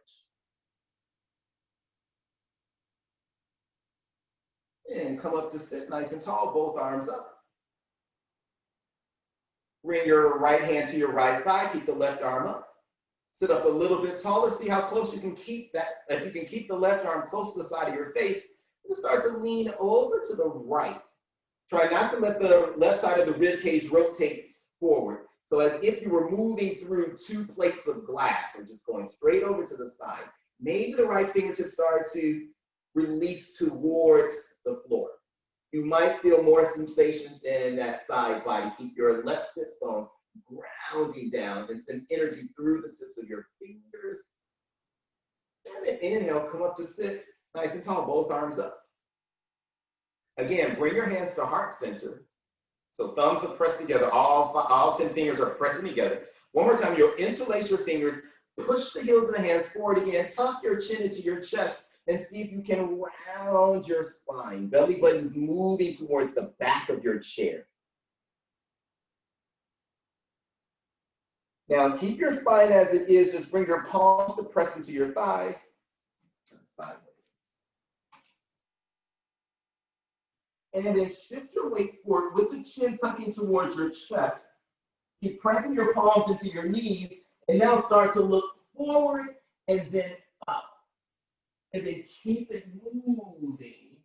And come up to sit nice and tall, both arms up. Bring your right hand to your right thigh, keep the left arm up. Sit up a little bit taller, see how close you can keep that. If you can keep the left arm close to the side of your face, you start to lean over to the right. Try not to let the left side of the rib cage rotate forward. So as if you were moving through two plates of glass, or just going straight over to the side. Maybe the right fingertips start to release towards the floor. You might feel more sensations in that side body. Keep your left sit bone grounding down and send energy through the tips of your fingers. And then inhale, come up to sit nice and tall, both arms up. Again, bring your hands to heart center. So thumbs are pressed together, all 10 fingers are pressing together. One more time, you'll interlace your fingers, push the heels of the hands forward again, tuck your chin into your chest, and see if you can round your spine. Belly button's moving towards the back of your chair. Now keep your spine as it is, just bring your palms to press into your thighs. Turn sideways. And then shift your weight forward with the chin tucking towards your chest. Keep pressing your palms into your knees, and now start to look forward and then up. And then keep it moving.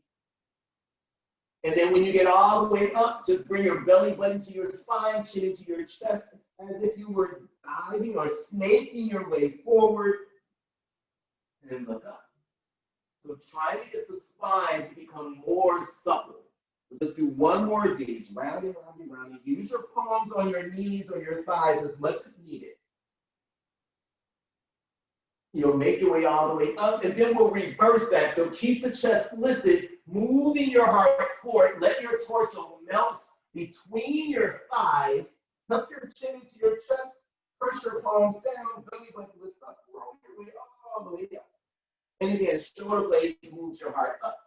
And then when you get all the way up, just bring your belly button to your spine, chin into your chest, as if you were diving or snaking your way forward. And look up. So try to get the spine to become more supple. We'll just do one more of these, rounding, rounding, rounding. Use your palms on your knees or your thighs as much as needed. You'll make your way all the way up, and then we'll reverse that. So keep the chest lifted, moving your heart forward. Let your torso melt between your thighs. Tuck your chin into your chest, push your palms down, belly button lifts up, roll your way all the way up. And again, shoulder blades moves your heart up.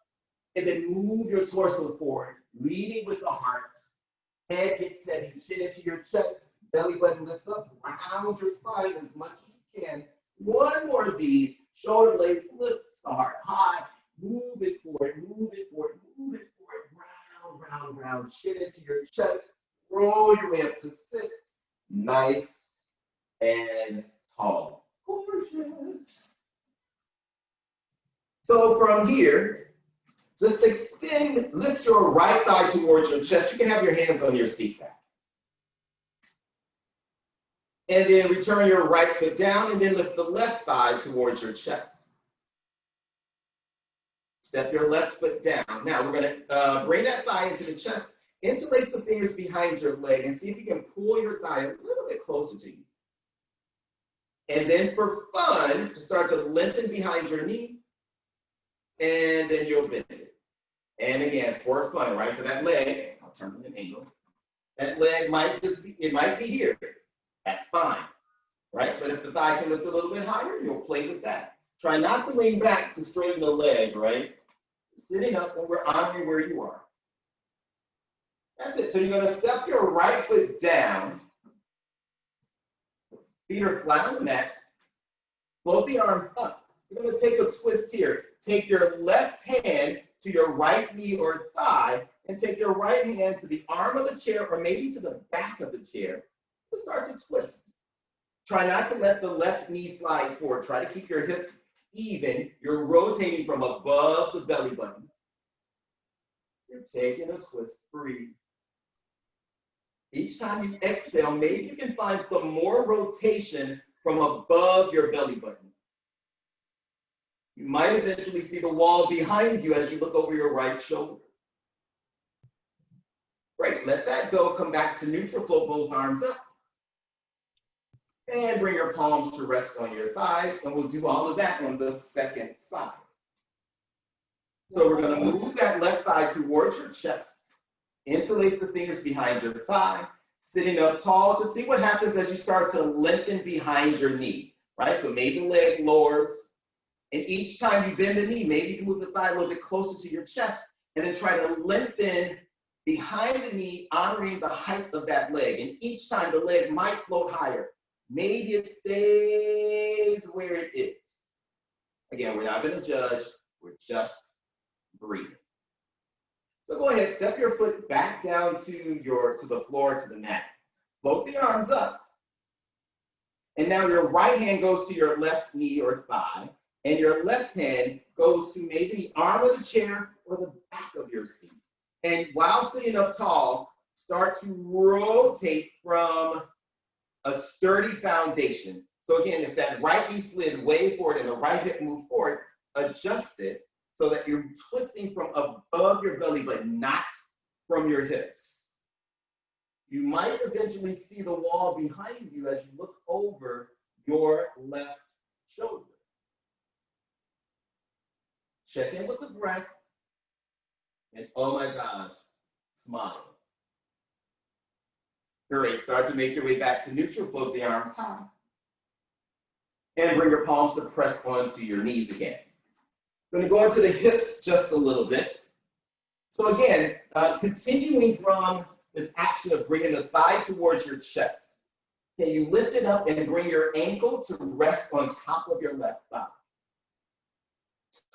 And then move your torso forward, leading with the heart. Head gets steady, chin into your chest, belly button lifts up, round your spine as much as you can. One more of these, shoulder blades lifts the heart high, move it forward, move it forward, move it forward, round, round, round, chin into your chest, roll your way up to sit, nice and tall. Gorgeous. So from here, just extend, lift your right thigh towards your chest. You can have your hands on your seat back. And then return your right foot down and then lift the left thigh towards your chest. Step your left foot down. Now we're gonna bring that thigh into the chest, interlace the fingers behind your leg and see if you can pull your thigh a little bit closer to you. And then for fun, to start to lengthen behind your knee, and then you'll bend it. And again, for fun, right? So that leg, I'll turn it an angle. That leg might just be, it might be here. That's fine, right? But if the thigh can lift a little bit higher, you'll play with that. Try not to lean back to straighten the leg, right? Sitting up and we're honoring where you are. That's it. So you're gonna step your right foot down. Feet are flat on the mat. Float the arms up. You're gonna take a twist here. Take your left hand to your right knee or thigh and take your right hand to the arm of the chair or maybe to the back of the chair and start to twist. Try not to let the left knee slide forward. Try to keep your hips even. You're rotating from above the belly button. You're taking a twist, breathe. Each time you exhale, maybe you can find some more rotation from above your belly button. You might eventually see the wall behind you as you look over your right shoulder. Great, let that go. Come back to neutral, float both arms up. And bring your palms to rest on your thighs, and we'll do all of that on the second side. So we're gonna move that left thigh towards your chest. Interlace the fingers behind your thigh, sitting up tall. Just see what happens as you start to lengthen behind your knee, right? So maybe the leg lowers, and each time you bend the knee, maybe you can move the thigh a little bit closer to your chest, and then try to lengthen behind the knee, honoring the height of that leg. And each time the leg might float higher. Maybe it stays where it is. Again, we're not gonna judge, we're just breathing. So go ahead, step your foot back down to the floor, to the mat. Float the arms up. And now your right hand goes to your left knee or thigh, and your left hand goes to maybe the arm of the chair or the back of your seat. And while sitting up tall, start to rotate from a sturdy foundation. So again, if that right knee slid way forward and the right hip moved forward, adjust it so that you're twisting from above your belly, but not from your hips. You might eventually see the wall behind you as you look over your left shoulder. Check in with the breath, and oh my gosh, smile. Great, start to make your way back to neutral, float the arms high. And bring your palms to press onto your knees again. I'm gonna go into the hips just a little bit. So again, continuing from this action of bringing the thigh towards your chest, can you lift it up and bring your ankle to rest on top of your left thigh?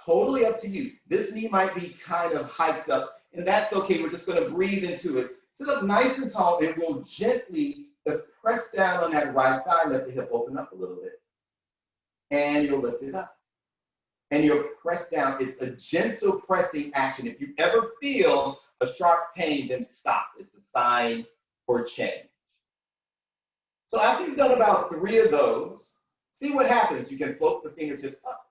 Totally up to you. This knee might be kind of hiked up, and that's okay. We're just gonna breathe into it. Sit up nice and tall, and we'll gently just press down on that right thigh, let the hip open up a little bit. And you'll lift it up. And you'll press down. It's a gentle pressing action. If you ever feel a sharp pain, then stop. It's a sign for change. So after you've done about 3 of those, see what happens. You can float the fingertips up.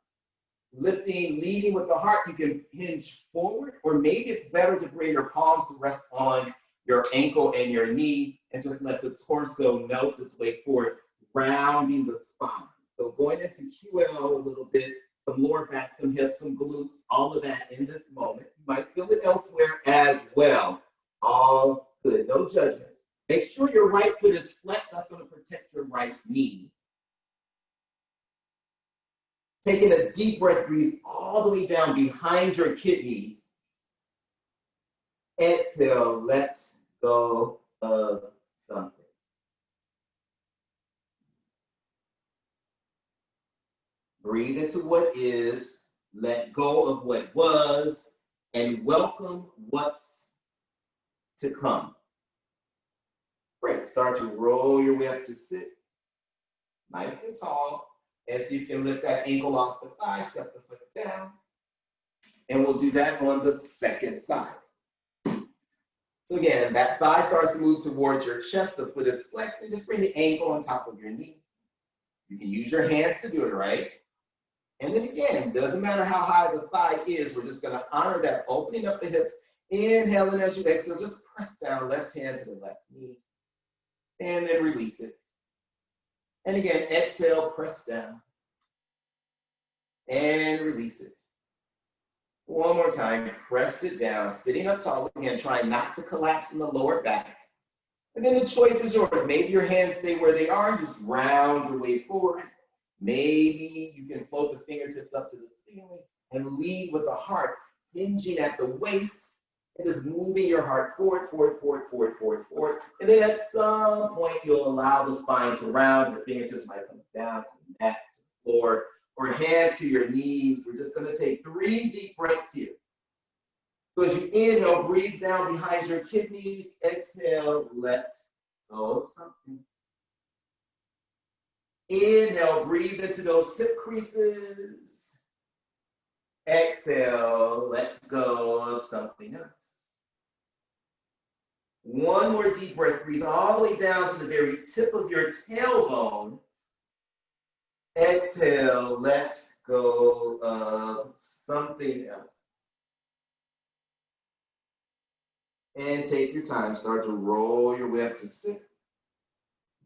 Lifting, leading with the heart, you can hinge forward, or maybe it's better to bring your palms to rest on your ankle and your knee and just let the torso melt its way forward, rounding the spine. So going into QL a little bit, some lower back, some hips, some glutes, all of that in this moment. You might feel it elsewhere as well. All good, no judgments. Make sure your right foot is flexed. That's going to protect your right knee. Taking a deep breath, breathe all the way down behind your kidneys. Exhale, let go of something. Breathe into what is, let go of what was, and welcome what's to come. Great, start to roll your way up to sit. Nice and tall. And so you can lift that ankle off the thigh, step the foot down. And we'll do that on the second side. So again, that thigh starts to move towards your chest, the foot is flexed, and just bring the ankle on top of your knee. You can use your hands to do it, right? And then again, doesn't matter how high the thigh is, we're just gonna honor that, opening up the hips, inhaling as you exhale, just press down, left hand to the left knee, and then release it. And again, exhale, press down, and release it. One more time, press it down, sitting up tall, again, trying not to collapse in the lower back. And then the choice is yours. Maybe your hands stay where they are, just round your way forward. Maybe you can float the fingertips up to the ceiling and lead with the heart, hinging at the waist, and just moving your heart forward, forward, forward, forward, forward, forward. And then at some point, you'll allow the spine to round. Your fingertips might come down to the mat, to the floor, or hands to your knees. We're just gonna take 3 deep breaths here. So as you inhale, breathe down behind your kidneys. Exhale, let go of something. Inhale, breathe into those hip creases. Exhale, let go of something else. One more deep breath. Breathe all the way down to the very tip of your tailbone. Exhale, let go of something else. And take your time. Start to roll your way up to sit.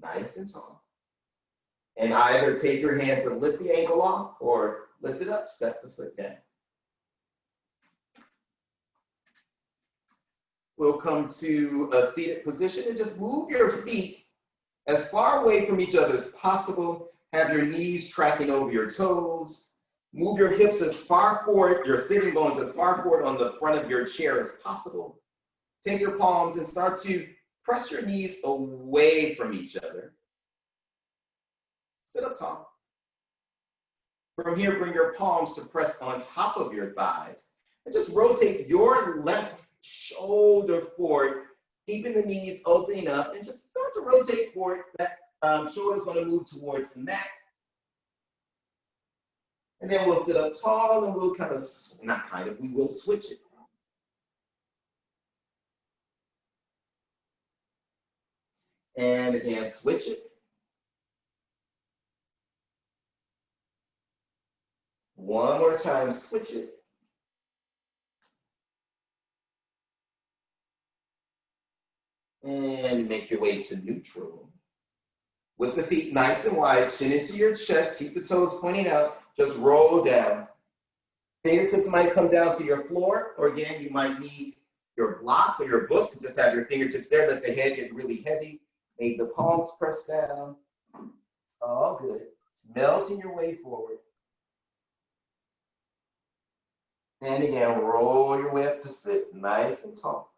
Nice and tall. And either take your hands and lift the ankle off or lift it up, step the foot down. We'll come to a seated position and just move your feet as far away from each other as possible. Have your knees tracking over your toes. Move your hips as far forward, your sitting bones as far forward on the front of your chair as possible. Take your palms and start to press your knees away from each other. Sit up tall. From here, bring your palms to press on top of your thighs. And just rotate your left shoulder forward, keeping the knees opening up, and just start to rotate forward. That shoulder's gonna move towards the mat. And then we'll sit up tall and we'll we will switch it. And again, switch it. One more time, switch it. And make your way to neutral. With the feet nice and wide, chin into your chest, keep the toes pointing out, just roll down. Fingertips might come down to your floor, or again, you might need your blocks or your books, just have your fingertips there, let the head get really heavy. Make the palms press down. It's all good. It's melting your way forward. And again, roll your way up to sit, nice and tall.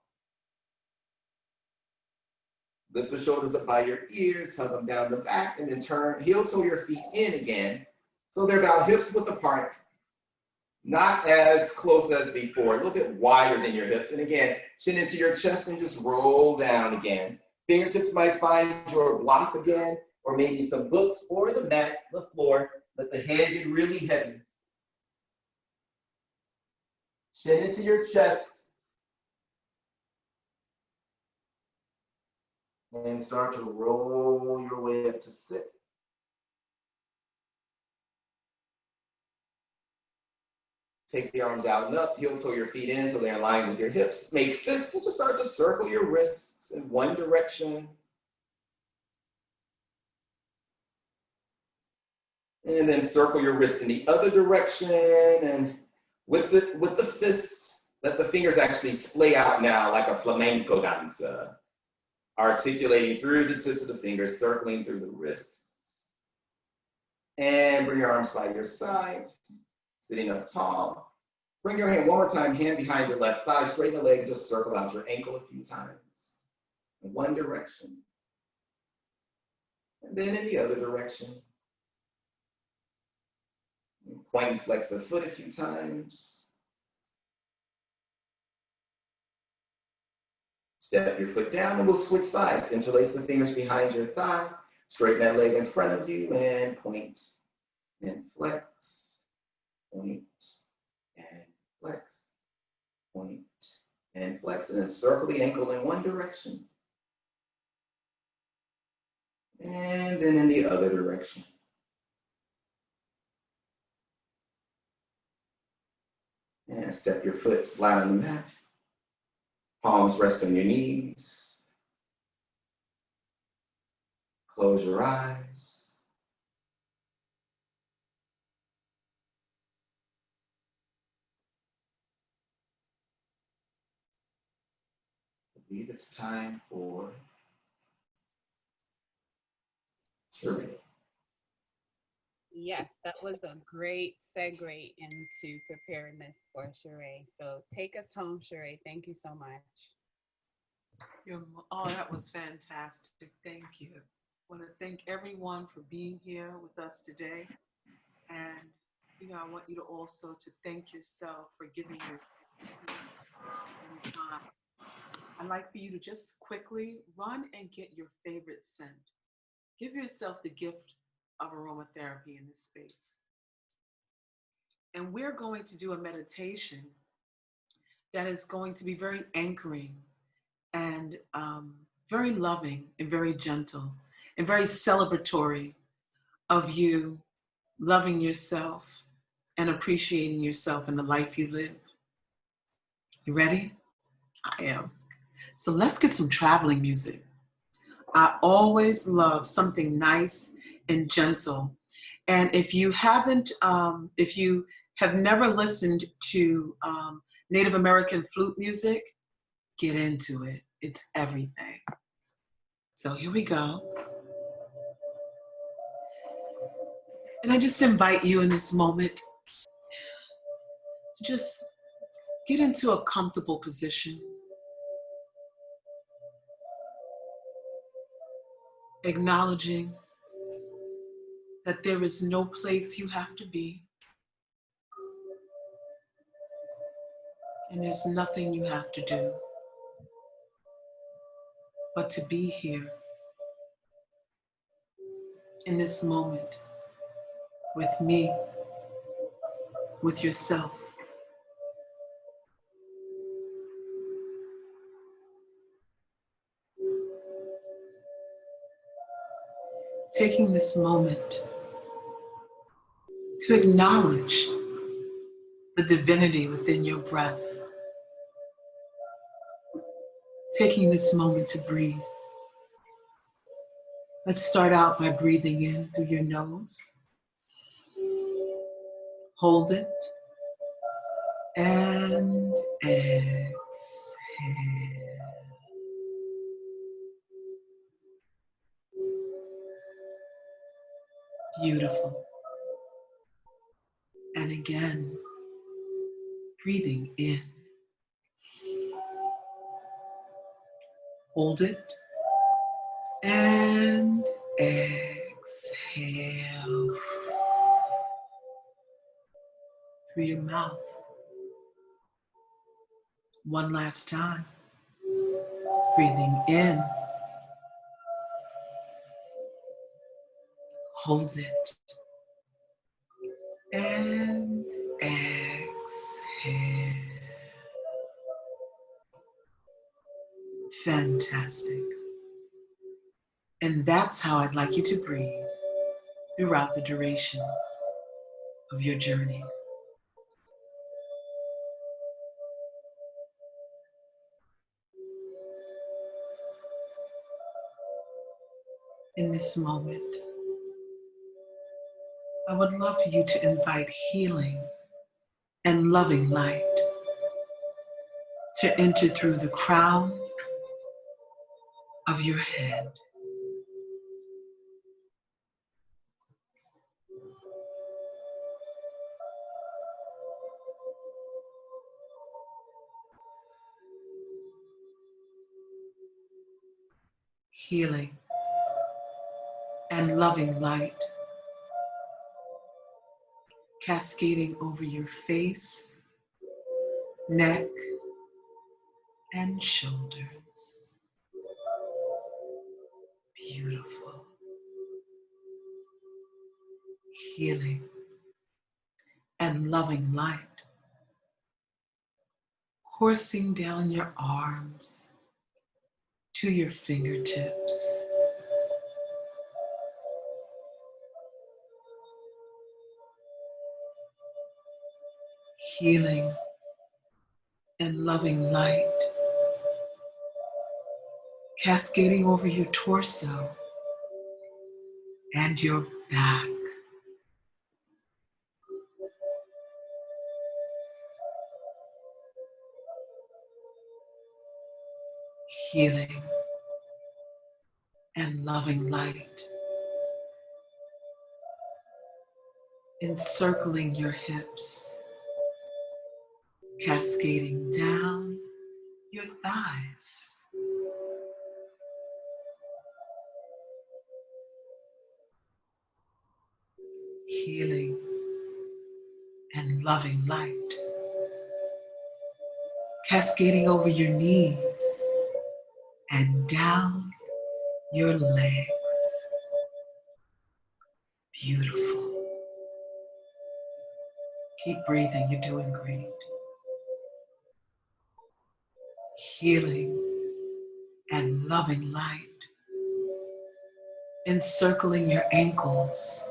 Lift the shoulders up by your ears, hug them down the back, and then turn, heel toe your feet in again. So they're about hips width apart, not as close as before, a little bit wider than your hips. And again, chin into your chest and just roll down again. Fingertips might find your block again, or maybe some books or the mat, the floor. Let the head get really heavy. Chin into your chest. And start to roll your way up to sit. Take the arms out and up, heel toe your feet in so they're in line with your hips. Make fists and just start to circle your wrists in one direction. And then circle your wrist in the other direction. And with the fists, let the fingers actually splay out now like a flamenco dancer. Articulating through the tips of the fingers, circling through the wrists. And bring your arms by your side, sitting up tall. Bring your hand one more time, hand behind your left thigh, straighten the leg, and just circle out your ankle a few times. In one direction. And then in the other direction. And point and flex the foot a few times. Step your foot down and we'll switch sides. Interlace the fingers behind your thigh. Straighten that leg in front of you and point and flex. Point and flex. Point and flex. And then circle the ankle in one direction. And then in the other direction. And step your foot flat on the mat. Palms rest on your knees. Close your eyes. I believe it's time for Sheree. Yes, that was a great segue into preparedness for Sheree. So take us home, Sheree. Thank you so much. Oh, that was fantastic. Thank you. I want to thank everyone for being here with us today. And I want you to also to thank yourself for giving yourself Anytime. I'd like for you to just quickly run and get your favorite scent. Give yourself the gift of aromatherapy in this space. And we're going to do a meditation that is going to be very anchoring and very loving and very gentle and very celebratory of you loving yourself and appreciating yourself and the life you live. You ready? I am. So let's get some traveling music. I always love something nice and gentle. And if you haven't, if you have never listened to Native American flute music, get into it. It's everything. So here we go. And I just invite you in this moment to just get into a comfortable position. Acknowledging that there is no place you have to be. And there's nothing you have to do but to be here in this moment with me, with yourself. Taking this moment to acknowledge the divinity within your breath. Taking this moment to breathe. Let's start out by breathing in through your nose. Hold it and exhale. Beautiful. And again, breathing in. Hold it and exhale through your mouth. One last time. Breathing in. Hold it and exhale. Fantastic. And that's how I'd like you to breathe throughout the duration of your journey. In this moment, I would love for you to invite healing and loving light to enter through the crown of your head. Healing and loving light cascading over your face, neck, and shoulders. Beautiful. Healing and loving light coursing down your arms to your fingertips. Healing and loving light cascading over your torso and your back. Healing and loving light encircling your hips, cascading down your thighs. Healing and loving light cascading over your knees and down your legs. Beautiful. Keep breathing, you're doing great. Healing and loving light encircling your ankles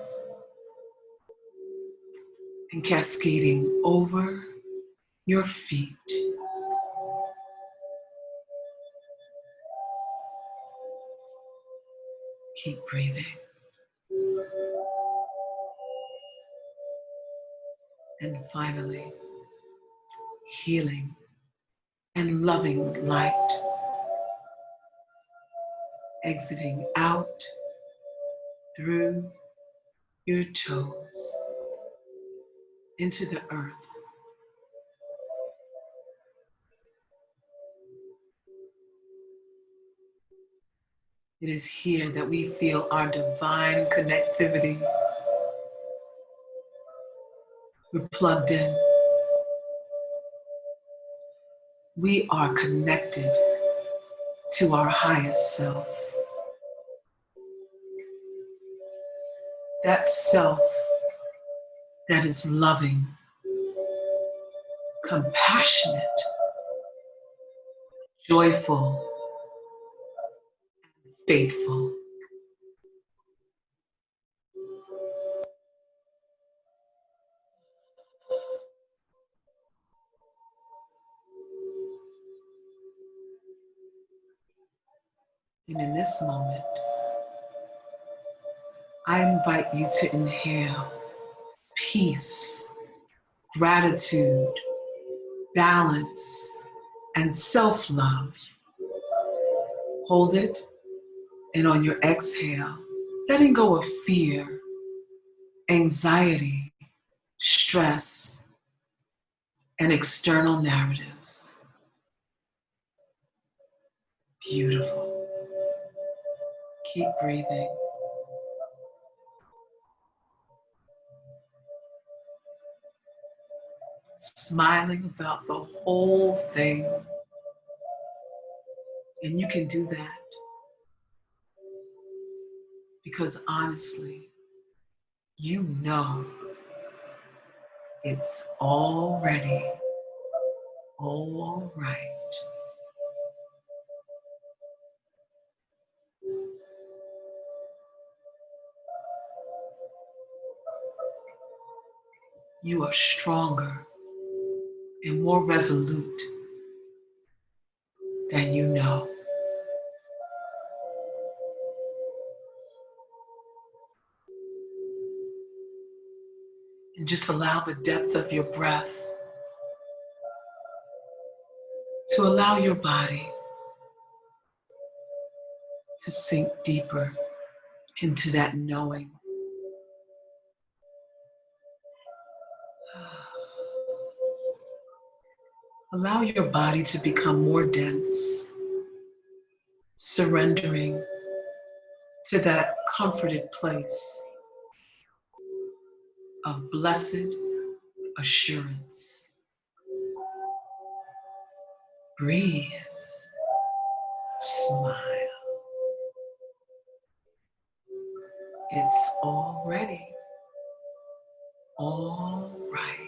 and cascading over your feet. Keep breathing. And finally, healing and loving light exiting out through your toes into the earth. It is here that we feel our divine connectivity. We're plugged in. We are connected to our highest self. That self that is loving, compassionate, joyful, and faithful. And in this moment, I invite you to inhale peace, gratitude, balance, and self-love. Hold it, and on your exhale, letting go of fear, anxiety, stress, and external narratives. Beautiful. Keep breathing. Smiling about the whole thing. And you can do that because honestly, you know it's already all right. You are stronger and more resolute than you know. And just allow the depth of your breath to allow your body to sink deeper into that knowing. Allow your body to become more dense, surrendering to that comforted place of blessed assurance. Breathe, smile. It's already all right.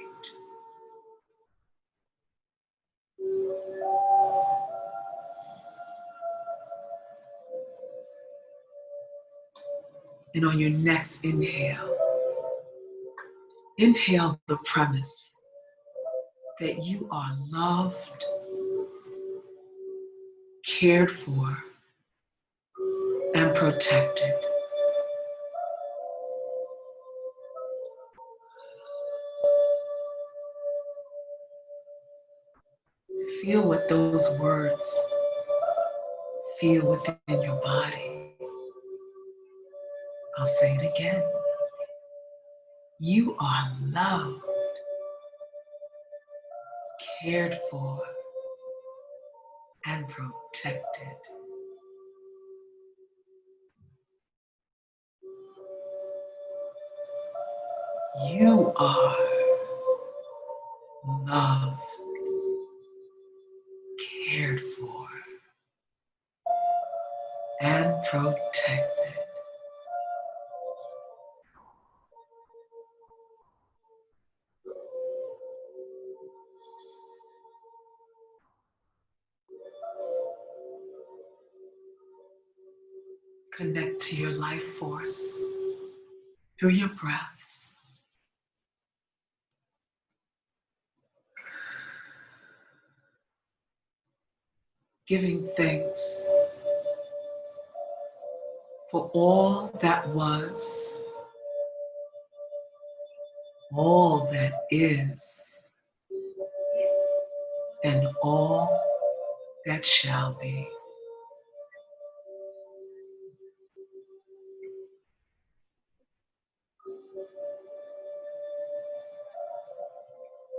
And on your next inhale, inhale the premise that you are loved, cared for, and protected. Feel what those words feel within your body. I'll say it again. You are loved, cared for, and protected. You are loved, cared for, and protected. Connect to your life force through your breaths. Giving thanks for all that was, all that is, and all that shall be.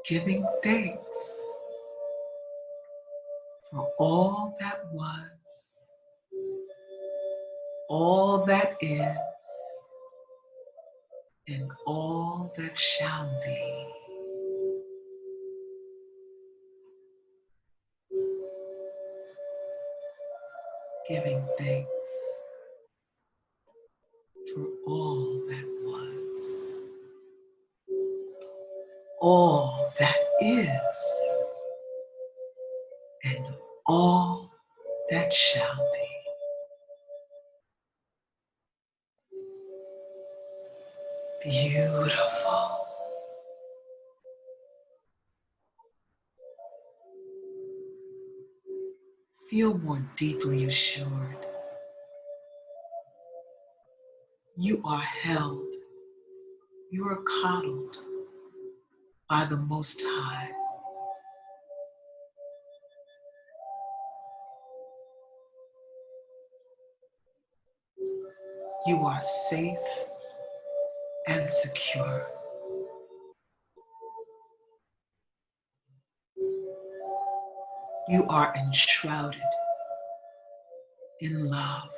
Giving thanks for all that was, all that is, and all that shall be. Giving thanks for all that was, all that is, and all that shall be. Beautiful. Feel more deeply assured. You are held, you are coddled by the Most High. You are safe and secure. You are enshrouded in love.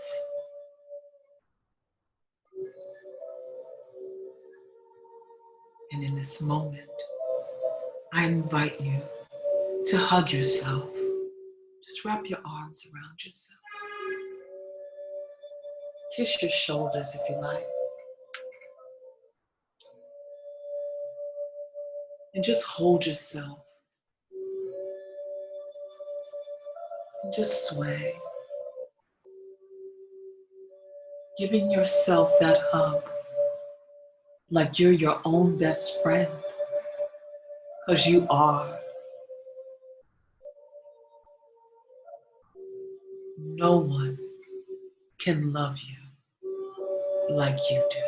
And in this moment, I invite you to hug yourself. Just wrap your arms around yourself. Kiss your shoulders if you like. And just hold yourself. And just sway. Giving yourself that hug like you're your own best friend. Because you are. No one can love you like you do.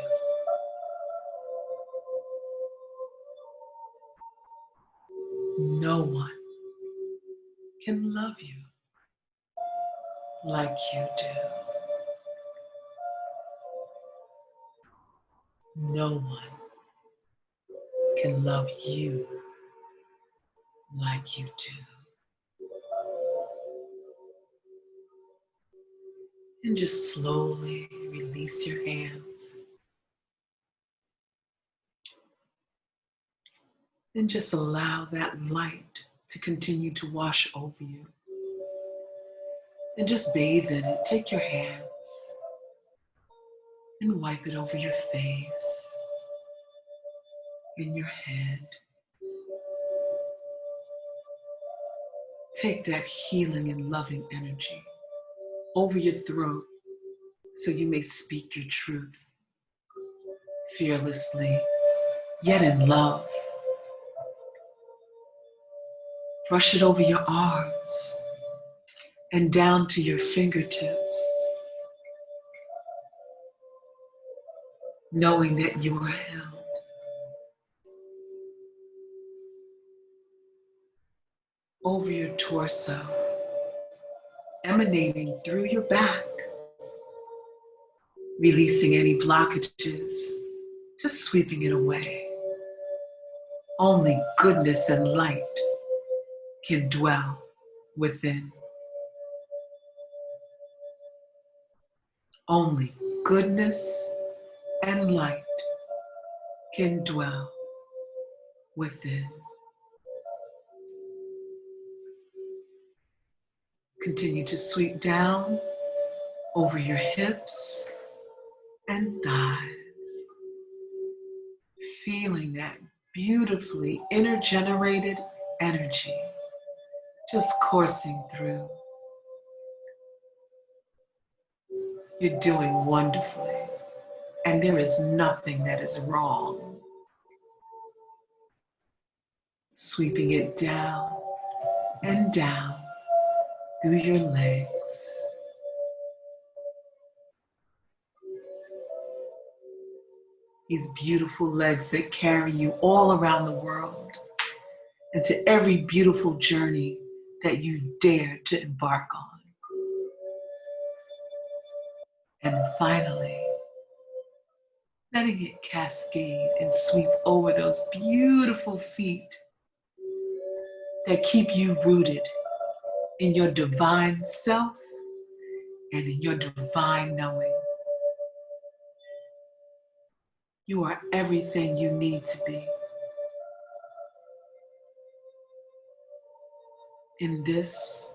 No one can love you like you do. No one can love you like you do. And just slowly release your hands. And just allow that light to continue to wash over you. And just bathe in it. Take your hands and wipe it over your face, in your head. Take that healing and loving energy over your throat so you may speak your truth fearlessly, yet in love. Brush it over your arms and down to your fingertips, knowing that you are held. Over your torso, emanating through your back, releasing any blockages, just sweeping it away. Only goodness and light can dwell within. Only goodness and light can dwell within. Continue to sweep down over your hips and thighs, feeling that beautifully intergenerated energy just coursing through. You're doing wonderfully, and there is nothing that is wrong. Sweeping it down and down through your legs. These beautiful legs that carry you all around the world and to every beautiful journey that you dare to embark on. And finally, letting it cascade and sweep over those beautiful feet that keep you rooted in your divine self and in your divine knowing. You are everything you need to be in this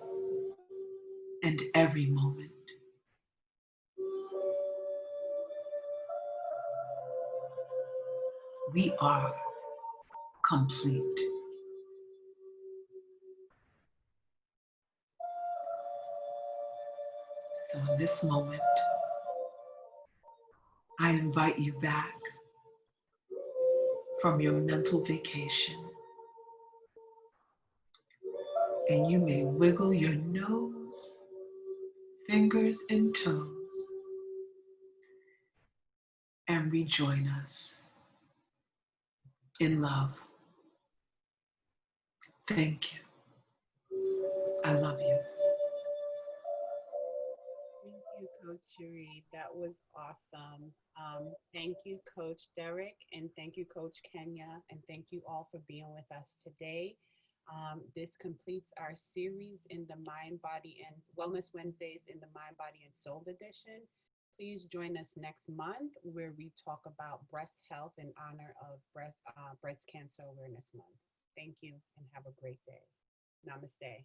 and every moment. We are complete. So in this moment, I invite you back from your mental vacation. And you may wiggle your nose, fingers, and toes and rejoin us in love. Thank you. I love you. Thank you, Coach Cherie. That was awesome. Thank you, Coach Derek, and thank you, Coach Kenya, and thank you all for being with us today. This completes our series in the Mind, Body, and Wellness Wednesdays in the Mind, Body, and Soul edition. Please join us next month where we talk about breast health in honor of Breast Cancer Awareness Month. Thank you and have a great day. Namaste.